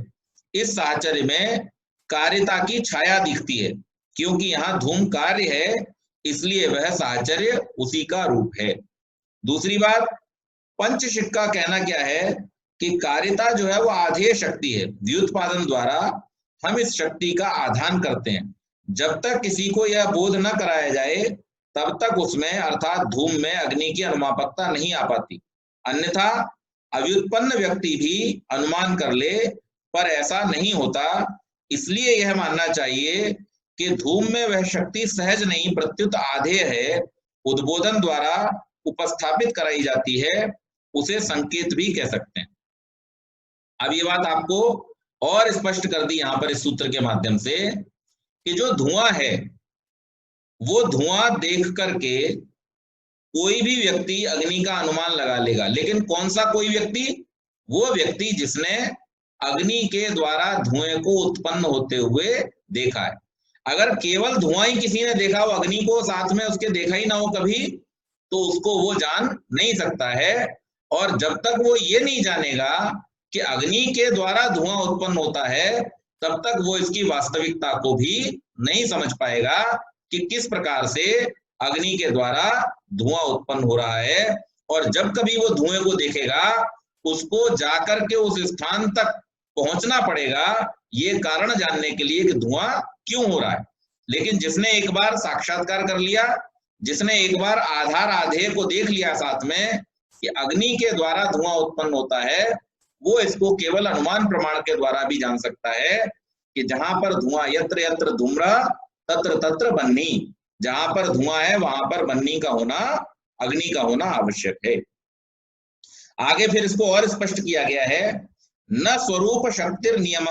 इस साहचर्य में कार्यता की छाया दिखती है, क्योंकि यहाँ धूम कार्य है, इसलिए वह साहचर्य उसी का रूप है। दूसरी बात, पंचशिख का कहना क्या है कि कार्यता जो है वो आधेय शक्ति है। व्युत्पादन द्वारा हम इस शक्ति का आधान करते हैं। जब तक किसी को यह बोध न कराया जाए तब तक उसमें अर्थात धूम में अग्नि की अनुमापकता नहीं आ पाती। अन्यथा अव्युत्पन्न व्यक्ति भी अनुमान कर ले, पर ऐसा नहीं होता। इसलिए यह मानना चाहिए कि धूम में वह शक्ति सहज नहीं प्रत्युत आधेय है, उद्बोधन द्वारा उपस्थापित कराई जाती है, उसे संकेत भी कह सकते हैं। अब ये बात आपको और स्पष्ट कर दी यहां पर इस सूत्र के माध्यम से कि जो धुआं है वो धुआं देख करके कोई भी व्यक्ति अग्नि का अनुमान लगा लेगा। लेकिन कौन सा कोई व्यक्ति? वो व्यक्ति जिसने अग्नि के द्वारा धुएं को उत्पन्न होते हुए देखा है। अगर केवल धुआं ही किसी ने देखा हो, अग्नि को साथ में उसके देखा ही ना हो कभी, तो उसको वो जान नहीं सकता है। और जब तक वो ये नहीं जानेगा कि अग्नि के द्वारा धुआं उत्पन्न होता है, तब तक वो इसकी वास्तविकता को भी नहीं समझ पाएगा कि किस प्रकार से अग्नि के द्वारा धुआं उत्पन्न हो रहा है। और जब कभी वो धुएं को देखेगा, उसको जाकर के उस स्थान तक पहुंचना पड़ेगा, ये कारण जानने के लिए कि धुआं क्यों हो रहा है। लेकिन जिसने एक बार साक्षात्कार कर लिया, जिसने एक बार आधार आधेय को देख लिया साथ में कि अग्नि के द्वारा धुआं उत्पन्न होता है, वो इसको केवल अनुमान प्रमाण के द्वारा भी जान सकता है कि जहां पर धुआं, यत्र यत्र धूम्र तत्र तत्र बन्नी, जहां पर धुआं है वहां पर बन्नी का होना, अग्नि का होना आवश्यक है। आगे फिर इसको और स्पष्ट किया गया है, न स्वरूप शक्तिर नियम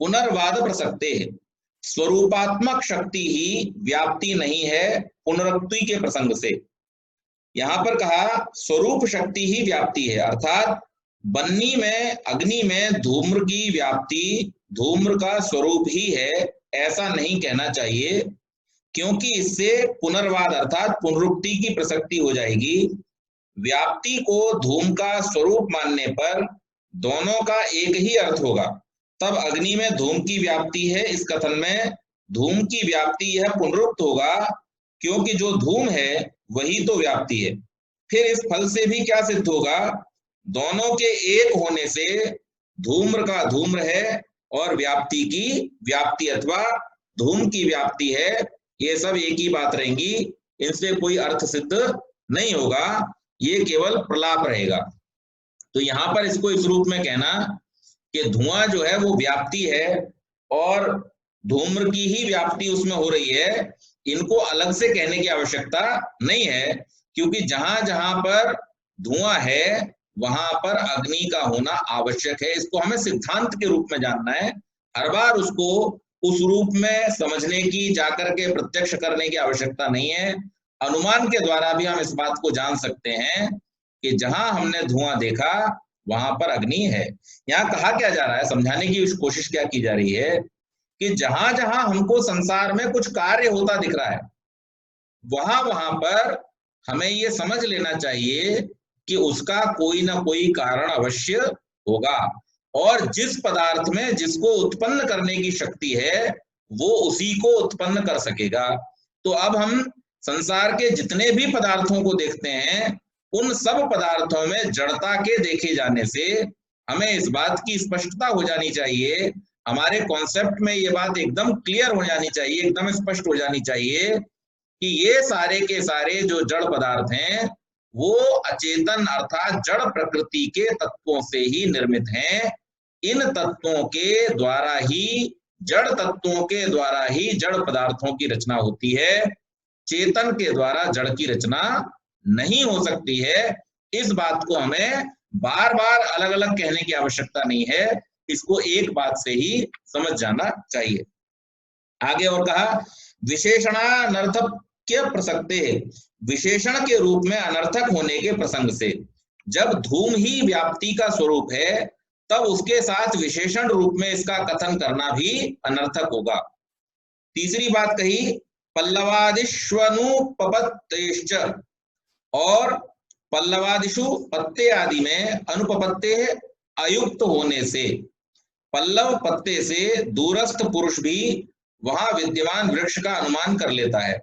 पुनर्वाद प्रसक्ते है। स्वरूपात्मक शक्ति ही व्याप्ति नहीं है पुनरुक्ति के प्रसंग से। यहां पर कहा स्वरूप शक्ति ही व्याप्ति है, अर्थात बन्नी में, अग्नि में धूम्र की व्याप्ति धूम्र का स्वरूप ही है ऐसा नहीं कहना चाहिए, क्योंकि इससे पुनर्वाद अर्थात पुनरुक्ति की प्रसक्ति हो जाएगी। व्याप्ति को धूम का स्वरूप मानने पर दोनों का एक ही अर्थ होगा। तब अग्नि में धूम की व्याप्ति है, इस कथन में धूम की व्याप्ति यह पुनरुक्त होगा, क्योंकि जो धूम है वही तो व्याप्ति है। फिर इस फल से भी क्या सिद्ध होगा? दोनों के एक होने से धूम्र का धूम्र है और व्याप्ति की व्याप्ति अथवा धूम की व्याप्ति है, ये सब एक ही बात रहेंगी, इनसे कोई अर्थ सिद्ध नहीं होगा, ये केवल प्रलाप रहेगा। तो यहां पर इसको इस रूप में कहना कि धुआं जो है वो व्याप्ति है और धूम्र की ही व्याप्ति उसमें हो रही है, इनको अलग से कहने की आवश्यकता नहीं है, क्योंकि जहां जहां पर धुआं है वहां पर अग्नि का होना आवश्यक है। इसको हमें सिद्धांत के रूप में जानना है, हर बार उसको उस रूप में समझने की, जाकर के प्रत्यक्ष करने की आवश्यकता नहीं है। अनुमान के द्वारा भी हम इस बात को जान सकते हैं कि जहां हमने धुआं देखा वहां पर अग्नि है। यहाँ कहा क्या जा रहा है, समझाने की कोशिश क्या की जा रही है कि जहां जहां हमको संसार में कुछ कार्य होता दिख रहा है, वहां वहां पर हमें ये समझ लेना चाहिए कि उसका कोई ना कोई कारण अवश्य होगा, और जिस पदार्थ में जिसको उत्पन्न करने की शक्ति है वो उसी को उत्पन्न कर सकेगा। तो अब हम संसार के जितने भी पदार्थों को देखते हैं, उन सब पदार्थों में जड़ता के देखे जाने से हमें इस बात की स्पष्टता हो जानी चाहिए, हमारे कॉन्सेप्ट में ये बात एकदम क्लियर हो जानी चाहिए, एकदम स्पष्ट हो जानी चाहिए कि ये सारे के सारे जो जड़ पदार्थ हैं वो अचेतन अर्थात जड़ प्रकृति के तत्वों से ही निर्मित हैं। इन तत्वों के द्वारा ही, जड़ तत्वों के द्वारा ही जड़ पदार्थों की रचना होती है, चेतन के द्वारा जड़ की रचना नहीं हो सकती है। इस बात को हमें बार बार अलग अलग कहने की आवश्यकता नहीं है, इसको एक बात से ही समझ जाना चाहिए। आगे और कहा, विशेषणानर्थक्य प्रसक्ते, विशेषण के रूप में अनर्थक होने के प्रसंग से, जब धूम ही व्याप्ति का स्वरूप है तब उसके साथ विशेषण रूप में इसका कथन करना भी अनर्थक होगा। तीसरी बात कही, पल्लवादिष्वनुपपत्तेश्च, और पल्लवादिषु पत्ते आदि में अनुपपत्ते अयुक्त होने से, पल्लव पत्ते से दूरस्थ पुरुष भी वहां विद्यमान वृक्ष का अनुमान कर लेता है।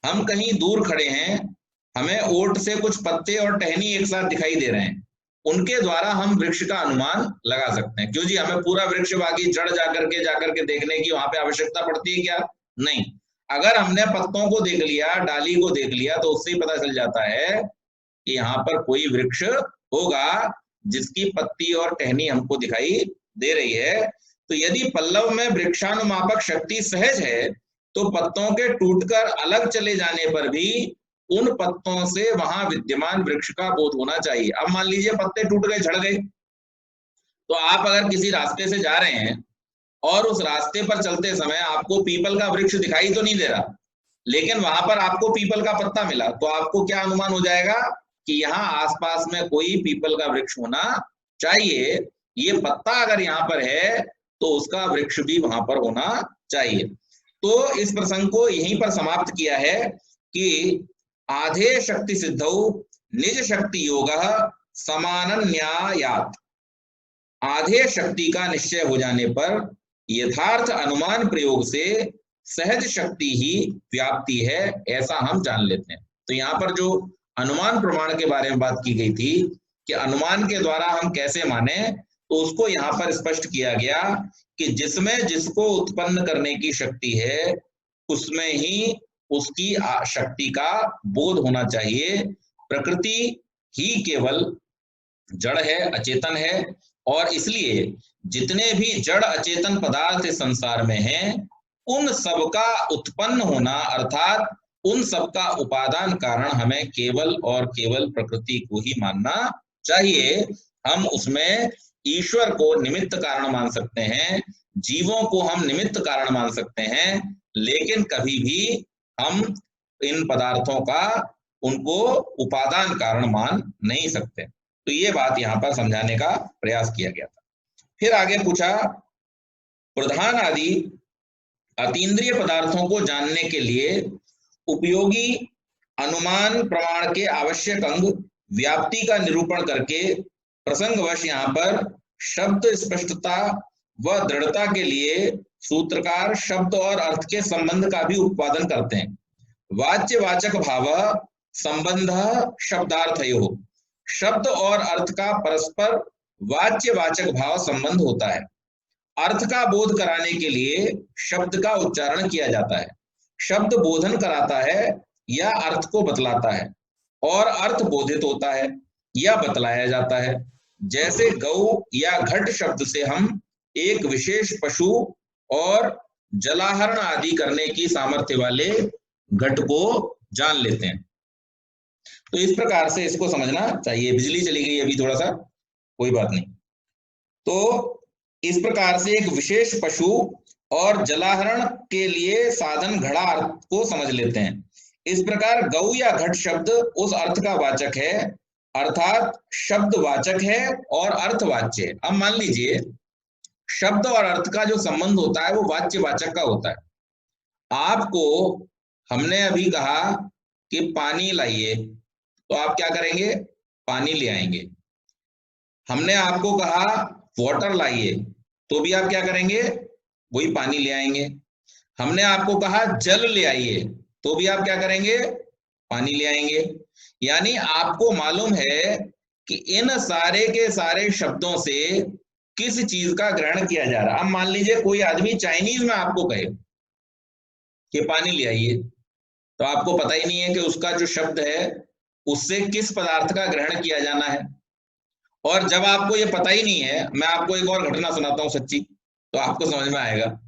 हम कहीं दूर खड़े हैं, हमें ओट से कुछ पत्ते और टहनी एक साथ दिखाई दे रहे हैं, उनके द्वारा हम वृक्ष का अनुमान लगा सकते हैं। क्यों जी, हमें पूरा वृक्ष बाकी जड़ जाकर के देखने की वहां पे आवश्यकता पड़ती है क्या? नहीं। अगर हमने पत्तों को देख लिया, डाली को देख लिया, तो उससे ही पता चल जाता है कि यहाँ पर कोई वृक्ष होगा जिसकी पत्ती और टहनी हमको दिखाई दे रही है। तो यदि पल्लव में वृक्षानुमापक शक्ति सहज है तो पत्तों के टूटकर अलग चले जाने पर भी उन पत्तों से वहां विद्यमान वृक्ष का बोध होना चाहिए। अब मान लीजिए पत्ते टूट गए, झड़ गए, तो आप अगर किसी रास्ते से जा रहे हैं और उस रास्ते पर चलते समय आपको पीपल का वृक्ष दिखाई तो नहीं दे रहा, लेकिन वहां पर आपको पीपल का पत्ता मिला, तो आपको क्या अनुमान हो जाएगा कि यहाँ आसपास में कोई पीपल का वृक्ष होना चाहिए। ये पत्ता अगर यहाँ पर है तो उसका वृक्ष भी वहां पर होना चाहिए। तो इस प्रसंग को यहीं पर समाप्त किया है कि आधे शक्ति सिद्धौ निज शक्ति योग समानन्यायात्, आधे शक्ति का निश्चय हो जाने पर यथार्थ अनुमान प्रयोग से सहज शक्ति ही व्याप्ति है, ऐसा हम जान लेते हैं। तो यहाँ पर जो अनुमान प्रमाण के बारे में बात की गई थी कि अनुमान के द्वारा हम कैसे माने, तो उसको यहाँ पर स्पष्ट किया गया कि जिसमें जिसको उत्पन्न करने की शक्ति है उसमें ही उसकी शक्ति का बोध होना चाहिए। प्रकृति ही केवल जड़ है, अचेतन है, और इसलिए जितने भी जड़ अचेतन पदार्थ इस संसार में हैं उन सबका उत्पन्न होना अर्थात उन सबका उपादान कारण हमें केवल और केवल प्रकृति को ही मानना चाहिए। हम उसमें ईश्वर को निमित्त कारण मान सकते हैं, जीवों को हम निमित्त कारण मान सकते हैं, लेकिन कभी भी हम इन पदार्थों का उनको उपादान कारण मान नहीं सकते। तो ये बात यहाँ पर समझाने का प्रयास किया गया था। फिर आगे पूछा, प्रधान आदि अतीन्द्रिय पदार्थों को जानने के लिए उपयोगी अनुमान प्रमाण के आवश्यक अंग व्याप्ति का निरूपण करके प्रसंगवश यहाँ पर शब्द स्पष्टता व दृढ़ता के लिए सूत्रकार शब्द और अर्थ के संबंध का भी उत्पादन करते हैं। वाच्यवाचक भाव संबंध शब्दार्थयो, शब्द और अर्थ का परस्पर वाच्यवाचक भाव संबंध होता है। अर्थ का बोध कराने के लिए शब्द का उच्चारण किया जाता है। शब्द बोधन कराता है या अर्थ को बतलाता है, और अर्थ बोधित होता है या बतलाया जाता है। जैसे गौ या घट शब्द से हम एक विशेष पशु और जलाहरण आदि करने की सामर्थ्य वाले घट को जान लेते हैं। तो इस प्रकार से इसको समझना चाहिए। बिजली चली गई अभी थोड़ा सा, कोई बात नहीं। तो इस प्रकार से एक विशेष पशु और जलाहरण के लिए साधन घड़ा अर्थ को समझ लेते हैं। इस प्रकार गौ या घट शब्द उस अर्थ का वाचक है, अर्थात शब्द वाचक है और अर्थवाच्य है। अब मान लीजिए शब्द और अर्थ का जो संबंध होता है वो वाच्यवाचक का होता है। आपको हमने अभी कहा कि पानी लाइए, तो आप क्या करेंगे? पानी ले आएंगे। हमने आपको कहा वाटर लाइए, तो भी आप क्या करेंगे? वही पानी ले आएंगे। हमने आपको कहा जल ले आइए, तो भी आप क्या करेंगे? पानी ले आएंगे। यानी आपको मालूम है कि इन सारे के सारे शब्दों से किस चीज का ग्रहण किया जा रहा है। अब मान लीजिए कोई आदमी चाइनीज में आपको कहे कि पानी ले आइए, तो आपको पता ही नहीं है कि उसका जो शब्द है उससे किस पदार्थ का ग्रहण किया जाना है। और जब आपको ये पता ही नहीं है, मैं आपको एक और घटना सुनाता हूँ सच्ची, तो आपको समझ में आएगा।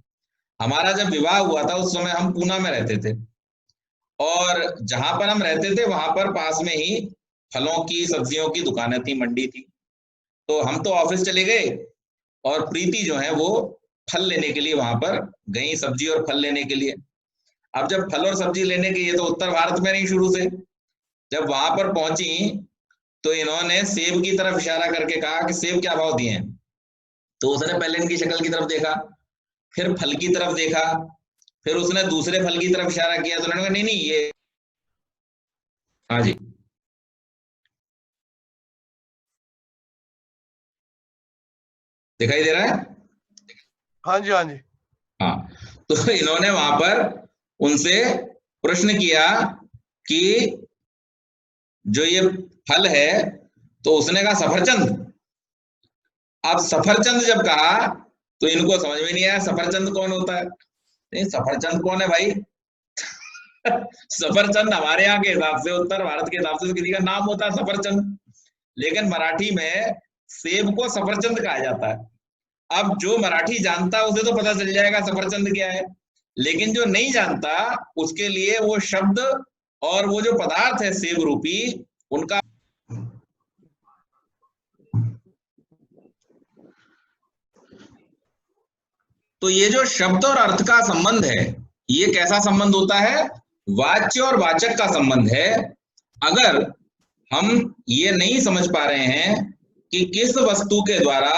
हमारा जब विवाह हुआ था उस समय हम पूना में रहते थे, और जहां पर हम रहते थे वहां पर पास में ही फलों की सब्जियों की दुकानें थी, मंडी थी। तो हम तो ऑफिस चले गए और प्रीति जो है वो फल लेने के लिए वहां पर गई, सब्जी और फल लेने के लिए। अब जब फल और सब्जी लेने के लिए, तो उत्तर भारत में नहीं शुरू से, जब वहां पर पहुंची तो इन्होंने सेब की तरफ इशारा करके कहा कि सेब क्या भाव दिए हैं। तो उसने पहले इनकी शक्ल की तरफ देखा, फिर फल की तरफ देखा, फिर उसने दूसरे फल की तरफ इशारा किया, तो उन्होंने कहा नहीं नहीं ये, हाँ जी दिखाई दे रहा है?
हाँ जी, हाँ जी।
हाँ, तो इन्होंने वहां पर उनसे प्रश्न किया कि जो ये फल है, तो उसने कहा सफरचंद। अब सफरचंद जब कहा तो इनको समझ में नहीं आया सफरचंद कौन होता है। नहीं, सफरचंद कौन है भाई? सफरचंद हमारे यहाँ के हिसाब से, उत्तर भारत के हिसाब से किसी का नाम होता है सफरचंद, लेकिन मराठी में सेब को सफरचंद कहा जाता है। अब जो मराठी जानता है उसे तो पता चल जाएगा सफरचंद क्या है, लेकिन जो नहीं जानता उसके लिए वो शब्द और वो जो पदार्थ है सेब रूपी, उनका तो ये जो शब्द और अर्थ का संबंध है, ये कैसा संबंध होता है? वाच्य और वाचक का संबंध है। अगर हम ये नहीं समझ पा रहे हैं कि किस वस्तु के द्वारा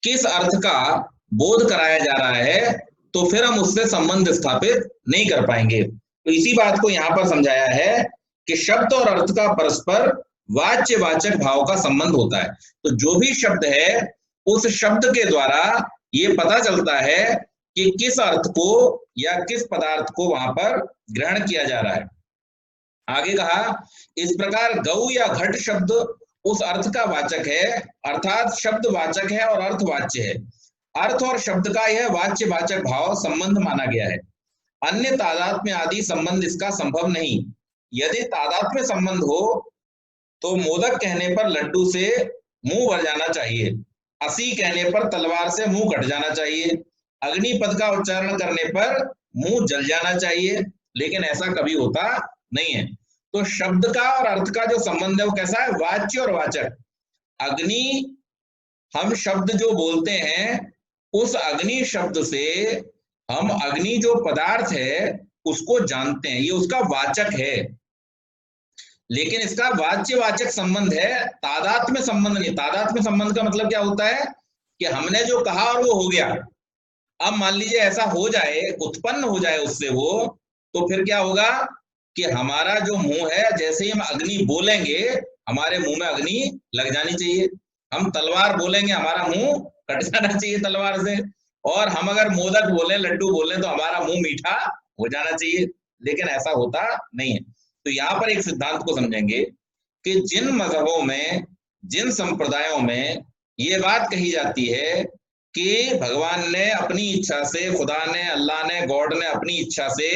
किस अर्थ का बोध कराया जा रहा है, तो फिर हम उससे संबंध स्थापित नहीं कर पाएंगे। तो इसी बात को यहां पर समझाया है कि शब्द और अर्थ का परस्पर वाच्य वाचक भाव का संबंध होता है। तो जो भी शब्द है उस शब्द के द्वारा ये पता चलता है कि किस अर्थ को या किस पदार्थ को वहां पर ग्रहण किया जा रहा है। आगे कहा, इस प्रकार गौ या घट शब्द उस अर्थ का वाचक है, अर्थात शब्द वाचक है और अर्थ वाच्य है। अर्थ और शब्द का यह वाच्य वाचक भाव संबंध माना गया है। अन्य तादात्म्य आदि संबंध इसका संभव नहीं। यदि तादात्म्य संबंध हो तो मोदक कहने पर लड्डू से मुंह भर जाना चाहिए, असी कहने पर तलवार से मुंह कट जाना चाहिए, अग्निपद का उच्चारण करने पर मुंह जल जाना चाहिए, लेकिन ऐसा कभी होता नहीं है। तो शब्द का और अर्थ का जो संबंध है वो कैसा है? वाच्य और वाचक। अग्नि, हम शब्द जो बोलते हैं उस अग्नि शब्द से हम अग्नि जो पदार्थ है उसको जानते हैं, ये उसका वाचक है। लेकिन इसका वाच्य वाचक संबंध है, तादात्म्य संबंध नहीं। तादात्म्य संबंध का मतलब क्या होता है कि हमने जो कहा और वो हो गया। अब मान लीजिए ऐसा हो जाए, उत्पन्न हो जाए उससे वो, तो फिर क्या होगा कि हमारा जो मुंह है, जैसे ही हम अग्नि बोलेंगे हमारे मुंह में अग्नि लग जानी चाहिए। हम तलवार बोलेंगे हमारा मुंह कट जाना चाहिए तलवार से। और हम अगर मोदक बोले, लड्डू बोले, तो हमारा मुंह मीठा हो जाना चाहिए। लेकिन ऐसा होता नहीं है। तो यहाँ पर एक सिद्धांत को समझेंगे कि जिन मजहबों में, जिन संप्रदायों में ये बात कही जाती है कि भगवान ने अपनी इच्छा से, खुदा ने, अल्लाह ने, गॉड ने अपनी इच्छा से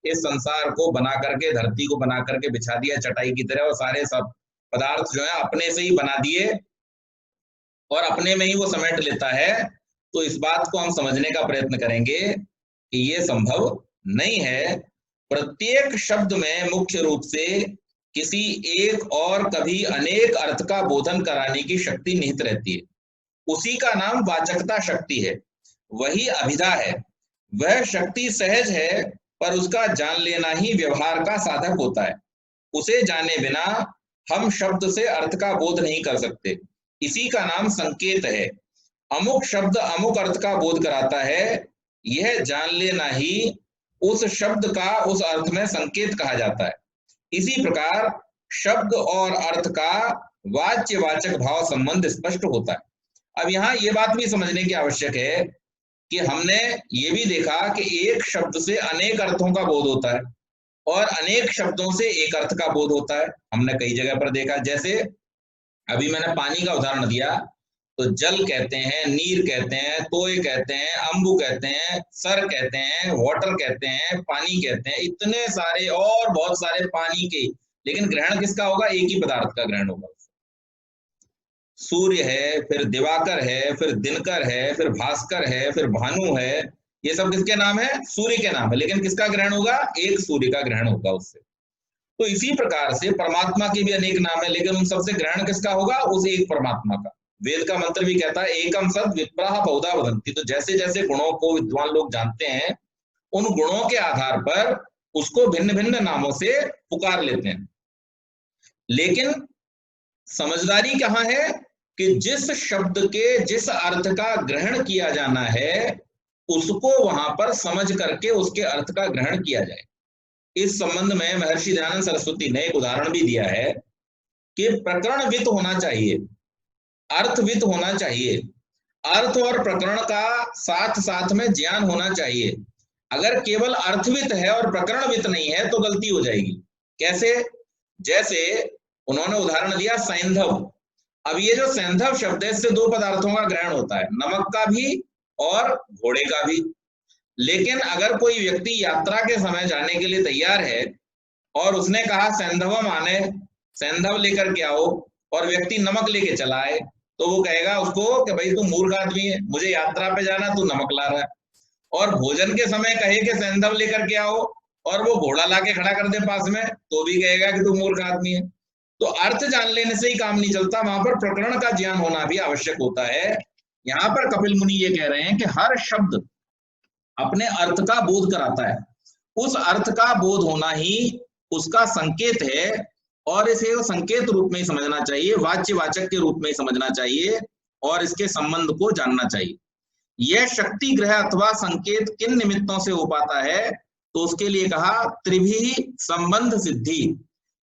इस संसार को बना करके, धरती को बना करके बिछा दिया चटाई की तरह, और सारे सब पदार्थ जो है अपने से ही बना दिए और अपने में ही वो समेट लेता है, तो इस बात को हम समझने का प्रयत्न करेंगे कि ये संभव नहीं है। प्रत्येक शब्द में मुख्य रूप से किसी एक और कभी अनेक अर्थ का बोधन कराने की शक्ति निहित रहती है। उसी का नाम वाचकता शक्ति है, वही अभिधा है। वह शक्ति सहज है, पर उसका जान लेना ही व्यवहार का साधक होता है। उसे जाने बिना हम शब्द से अर्थ का बोध नहीं कर सकते। इसी का नाम संकेत है। अमुक शब्द अमुक अर्थ का बोध कराता है, यह जान लेना ही उस शब्द का उस अर्थ में संकेत कहा जाता है। इसी प्रकार शब्द और अर्थ का वाच्य वाचक भाव संबंध स्पष्ट होता है। अब यहाँ ये बात भी समझने की आवश्यक है कि हमने ये भी देखा कि एक शब्द से अनेक अर्थों का बोध होता है और अनेक शब्दों से एक अर्थ का बोध होता है। हमने कई जगह पर देखा, जैसे अभी मैंने पानी का उदाहरण दिया, तो जल कहते हैं, नीर कहते हैं, तोय कहते हैं, अम्बु कहते हैं, सर कहते हैं, वाटर कहते हैं, पानी कहते हैं, इतने सारे और बहुत सारे पानी के। लेकिन ग्रहण किसका होगा? एक ही पदार्थ का ग्रहण होगा। सूर्य है, फिर दिवाकर है, फिर दिनकर है, फिर भास्कर है, फिर भानु है। ये सब किसके नाम है? सूर्य के नाम है। लेकिन किसका ग्रहण होगा? एक सूर्य का ग्रहण होगा उससे। तो इसी प्रकार से परमात्मा के भी अनेक नाम है, लेकिन उन सबसे ग्रहण किसका होगा? उस एक परमात्मा का। वेद का मंत्र भी कहता है एकम सद विप्राह बहुधा वदन्ति। तो जैसे जैसे गुणों को विद्वान लोग जानते हैं, उन गुणों के आधार पर उसको भिन्न भिन्न नामों से पुकार लेते हैं। लेकिन समझदारी कहाँ है कि जिस शब्द के जिस अर्थ का ग्रहण किया जाना है, उसको वहां पर समझ करके उसके अर्थ का ग्रहण किया जाए। इस संबंध में महर्षि दयानंद सरस्वती ने एक उदाहरण भी दिया है कि प्रकरणवित होना चाहिए, अर्थवित होना चाहिए। अर्थ और प्रकरण का साथ साथ में ज्ञान होना चाहिए। अगर केवल अर्थवित है और प्रकरणवित नहीं है तो गलती हो जाएगी। कैसे? जैसे उन्होंने उदाहरण दिया सैंधव। अब ये जो सैंधव शब्द है, इससे दो पदार्थों का ग्रहण होता है, नमक का भी और घोड़े का भी। लेकिन अगर कोई व्यक्ति यात्रा के समय जाने के लिए तैयार है और उसने कहा सैंधवम आने, सैंधव लेकर के आओ, और व्यक्ति नमक लेके चला आए, तो वो कहेगा उसको कि भाई तू मूर्ख आदमी है, मुझे यात्रा पे जाना, तू नमक ला रहा है। और भोजन के समय कहे कि सैंधव लेकर के आओ और वो घोड़ा लाके खड़ा कर दे पास में, तो भी कहेगा कि तू मूर्ख आदमी है। तो अर्थ जान लेने से ही काम नहीं चलता, वहां पर प्रकरण का ज्ञान होना भी आवश्यक होता है। यहाँ पर कपिल मुनि ये कह रहे हैं कि हर शब्द अपने अर्थ का बोध कराता है। उस अर्थ का बोध होना ही उसका संकेत है, और इसे संकेत रूप में ही समझना चाहिए, वाच्य वाचक के रूप में ही समझना चाहिए, और इसके संबंध को जानना चाहिए। यह शक्ति ग्रह अथवा संकेत किन निमित्तों से हो पाता है? तो उसके लिए कहा त्रिभी संबंध सिद्धि।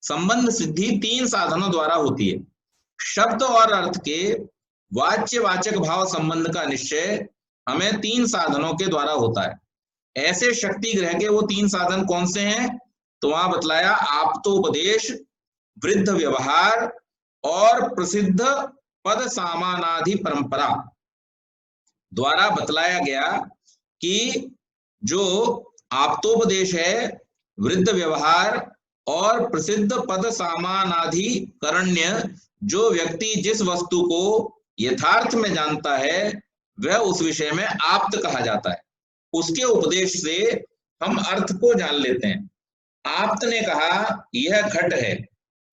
संबंध सिद्धि तीन साधनों द्वारा होती है। शब्द और अर्थ के वाच्य वाचक भाव संबंध का निश्चय हमें तीन साधनों के द्वारा होता है। ऐसे शक्ति ग्रह के वो तीन साधन कौन से हैं? तो वहां बतलाया आप्तोपदेश, वृद्ध व्यवहार और प्रसिद्ध पद सामानादि परंपरा द्वारा बतलाया गया कि जो आप्तोपदेश है, वृद्ध व्यवहार और प्रसिद्ध पद सामानाधिकरण्य, जो व्यक्ति जिस वस्तु को यथार्थ में जानता है वह उस विषय में आप्त कहा जाता है। उसके उपदेश से हम अर्थ को जान लेते हैं। आप्त ने कहा यह घट है,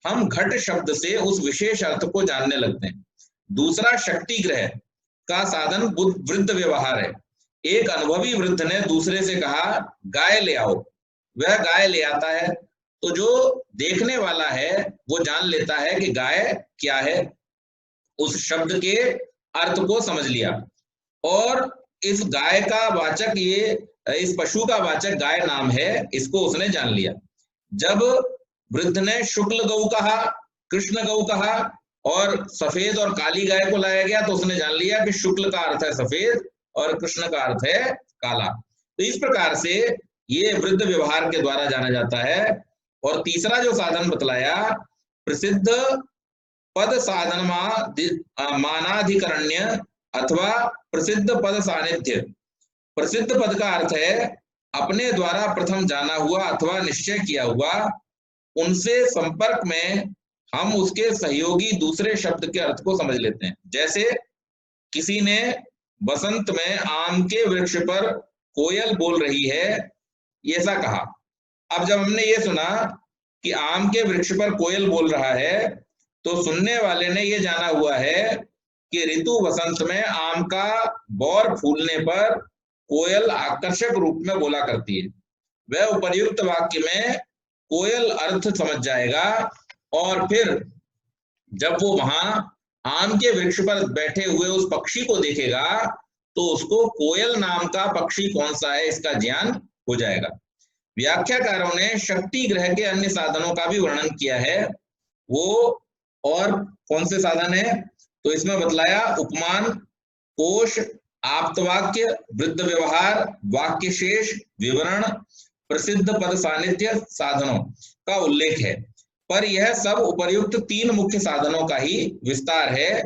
हम घट शब्द से उस विशेष अर्थ को जानने लगते हैं। दूसरा शक्ति ग्रह का साधन वृद्ध व्यवहार है। एक अनुभवी वृद्ध ने दूसरे से कहा गाय ले आओ, वह गाय ले आता है, तो जो देखने वाला है वो जान लेता है कि गाय क्या है, उस शब्द के अर्थ को समझ लिया। और इस गाय का वाचक इस पशु का वाचक गाय नाम है, इसको उसने जान लिया। जब वृद्ध ने शुक्ल गौ कहा, कृष्ण गौ कहा और सफेद और काली गाय को लाया गया, तो उसने जान लिया कि शुक्ल का अर्थ है सफेद और कृष्ण का अर्थ है काला। तो इस प्रकार से ये वृद्ध व्यवहार के द्वारा जाना जाता है। और तीसरा जो साधन बतलाया, प्रसिद्ध पद साधन मानाधिकरण्य अथवा प्रसिद्ध पद सानिध्य। प्रसिद्ध पद का अर्थ है अपने द्वारा प्रथम जाना हुआ अथवा निश्चय किया हुआ, उनसे संपर्क में हम उसके सहयोगी दूसरे शब्द के अर्थ को समझ लेते हैं। जैसे किसी ने बसंत में आम के वृक्ष पर कोयल बोल रही है, ऐसा कहा। अब जब हमने ये सुना कि आम के वृक्ष पर कोयल बोल रहा है, तो सुनने वाले ने ये जाना हुआ है कि ऋतु वसंत में आम का बौर फूलने पर कोयल आकर्षक रूप में बोला करती है। वह उपर्युक्त वाक्य में कोयल अर्थ समझ जाएगा और फिर जब वो वहां आम के वृक्ष पर बैठे हुए उस पक्षी को देखेगा तो उसको कोयल नाम का पक्षी कौन सा है इसका ज्ञान हो जाएगा। व्याख्याकारों ने शक्ति ग्रह के अन्य साधनों का भी वर्णन किया है। वो और कौन से साधन है, तो इसमें बतलाया उपमान, कोश, आप्तवाक्य, वृद्ध व्यवहार, वाक्य शेष, विवरण, प्रसिद्ध पद सानिध्य साधनों का उल्लेख है। पर यह सब उपर्युक्त 3 मुख्य साधनों का ही विस्तार है।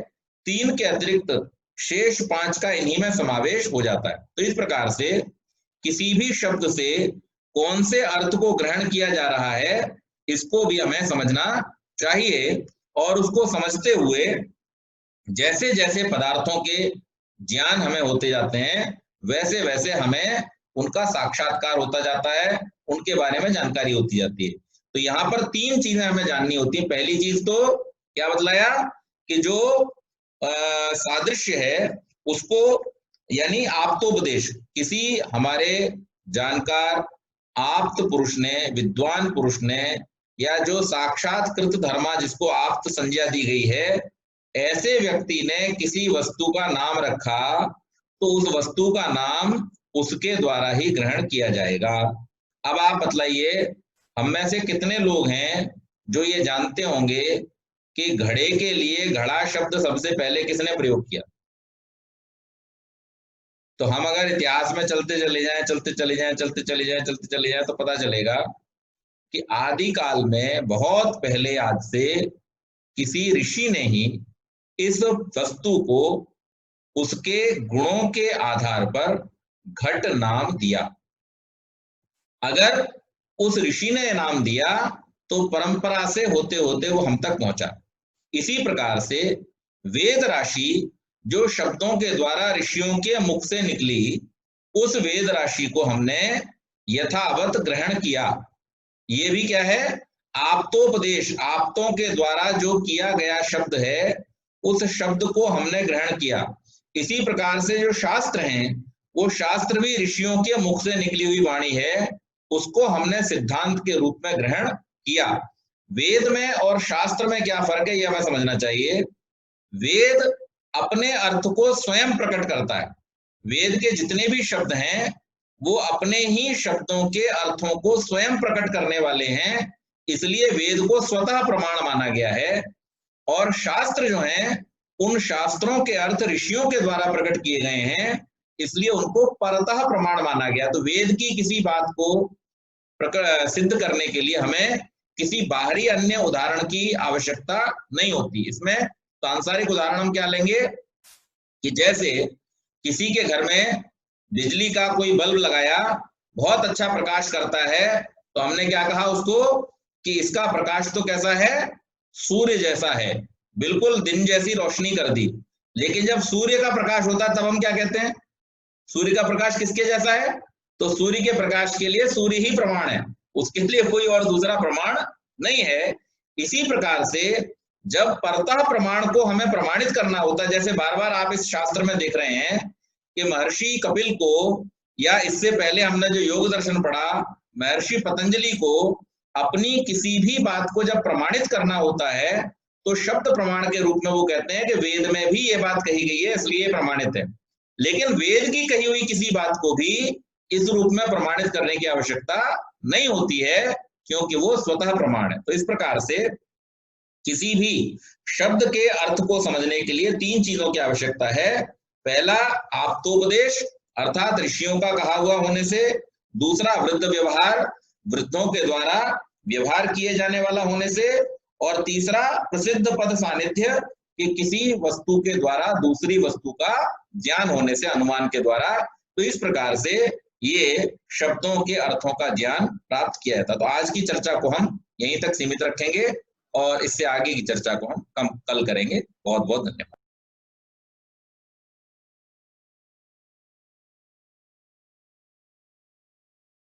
3 के अतिरिक्त शेष 5 का इन्हीं में समावेश हो जाता है। तो इस प्रकार से किसी भी शब्द से कौन से अर्थ को ग्रहण किया जा रहा है इसको भी हमें समझना चाहिए। और उसको समझते हुए जैसे जैसे पदार्थों के ज्ञान हमें होते जाते हैं, वैसे वैसे हमें उनका साक्षात्कार होता जाता है, उनके बारे में जानकारी होती जाती है। तो यहाँ पर 3 चीजें हमें जाननी होती है। पहली चीज तो क्या बतलाया कि जो सादृश्य है उसको, यानी आप्तोपदेश, किसी हमारे जानकार आप्त पुरुष ने, विद्वान पुरुष ने, या जो साक्षात्कृत धर्मा जिसको आप्त संज्ञा दी गई है, ऐसे व्यक्ति ने किसी वस्तु का नाम रखा तो उस वस्तु का नाम उसके द्वारा ही ग्रहण किया जाएगा। अब आप बतलाइए, हम में से कितने लोग हैं जो ये जानते होंगे कि घड़े के लिए घड़ा शब्द सबसे पहले किसने प्रयोग किया? तो हम अगर इतिहास में चलते चले जाएं तो पता चलेगा कि आदि काल में बहुत पहले, आज से किसी ऋषि ने ही इस वस्तु को उसके गुणों के आधार पर घट नाम दिया। अगर उस ऋषि ने नाम दिया तो परंपरा से होते होते वो हम तक पहुंचा। इसी प्रकार से वेद राशि जो शब्दों के द्वारा ऋषियों के मुख से निकली, उस वेद राशि को हमने यथावत ग्रहण किया। ये भी क्या है? आप्तोपदेश, आप्तों के द्वारा जो किया गया शब्द है उस शब्द को हमने ग्रहण किया। इसी प्रकार से जो शास्त्र हैं, वो शास्त्र भी ऋषियों के मुख से निकली हुई वाणी है, उसको हमने सिद्धांत के रूप में ग्रहण किया। वेद में और शास्त्र में क्या फर्क है, यह हमें समझना चाहिए। वेद अपने अर्थ को स्वयं प्रकट करता है। वेद के जितने भी शब्द हैं वो अपने ही शब्दों के अर्थों को स्वयं प्रकट करने वाले हैं, इसलिए वेद को स्वतः प्रमाण माना गया है। और शास्त्र जो हैं, उन शास्त्रों के अर्थ ऋषियों के द्वारा प्रकट किए गए हैं, इसलिए उनको परतः प्रमाण माना गया। तो वेद की किसी बात को सिद्ध करने के लिए हमें किसी बाहरी अन्य उदाहरण की आवश्यकता नहीं होती। इसमें सांसारिक उदाहरण हम क्या लेंगे कि जैसे किसी के घर में बिजली का कोई बल्ब लगाया, बहुत अच्छा प्रकाश करता है, तो हमने क्या कहा उसको कि इसका प्रकाश तो कैसा है? सूर्य जैसा है, बिल्कुल दिन जैसी रोशनी कर दी। लेकिन जब सूर्य का प्रकाश होता है तब हम क्या कहते हैं? सूर्य का प्रकाश किसके जैसा है? तो सूर्य के प्रकाश के लिए सूर्य ही प्रमाण है, उसके लिए कोई और दूसरा प्रमाण नहीं है। इसी प्रकार से जब परतः प्रमाण को हमें प्रमाणित करना होता है, जैसे बार बार आप इस शास्त्र में देख रहे हैं कि महर्षि कपिल को, या इससे पहले हमने जो योग दर्शन पढ़ा, महर्षि पतंजलि को अपनी किसी भी बात को जब प्रमाणित करना होता है तो शब्द प्रमाण के रूप में वो कहते हैं कि वेद में भी ये बात कही गई है, इसलिए प्रमाणित है। लेकिन वेद की कही हुई किसी बात को भी इस रूप में प्रमाणित करने की आवश्यकता नहीं होती है, क्योंकि वो स्वतः प्रमाण है। तो इस प्रकार से किसी भी शब्द के अर्थ को समझने के लिए तीन चीजों की आवश्यकता है। पहला, आप्तोपदेश अर्थात ऋषियों का कहा हुआ होने से। दूसरा, वृद्ध व्यवहार, वृद्धों के द्वारा व्यवहार किए जाने वाला होने से। और तीसरा, प्रसिद्ध पद सानिध्य, कि किसी वस्तु के द्वारा दूसरी वस्तु का ज्ञान होने से, अनुमान के द्वारा। तो इस प्रकार से ये शब्दों के अर्थों का ज्ञान प्राप्त किया जाता। तो आज की चर्चा को हम यहीं तक सीमित रखेंगे और इससे आगे की चर्चा को हम कल करेंगे। बहुत बहुत धन्यवाद।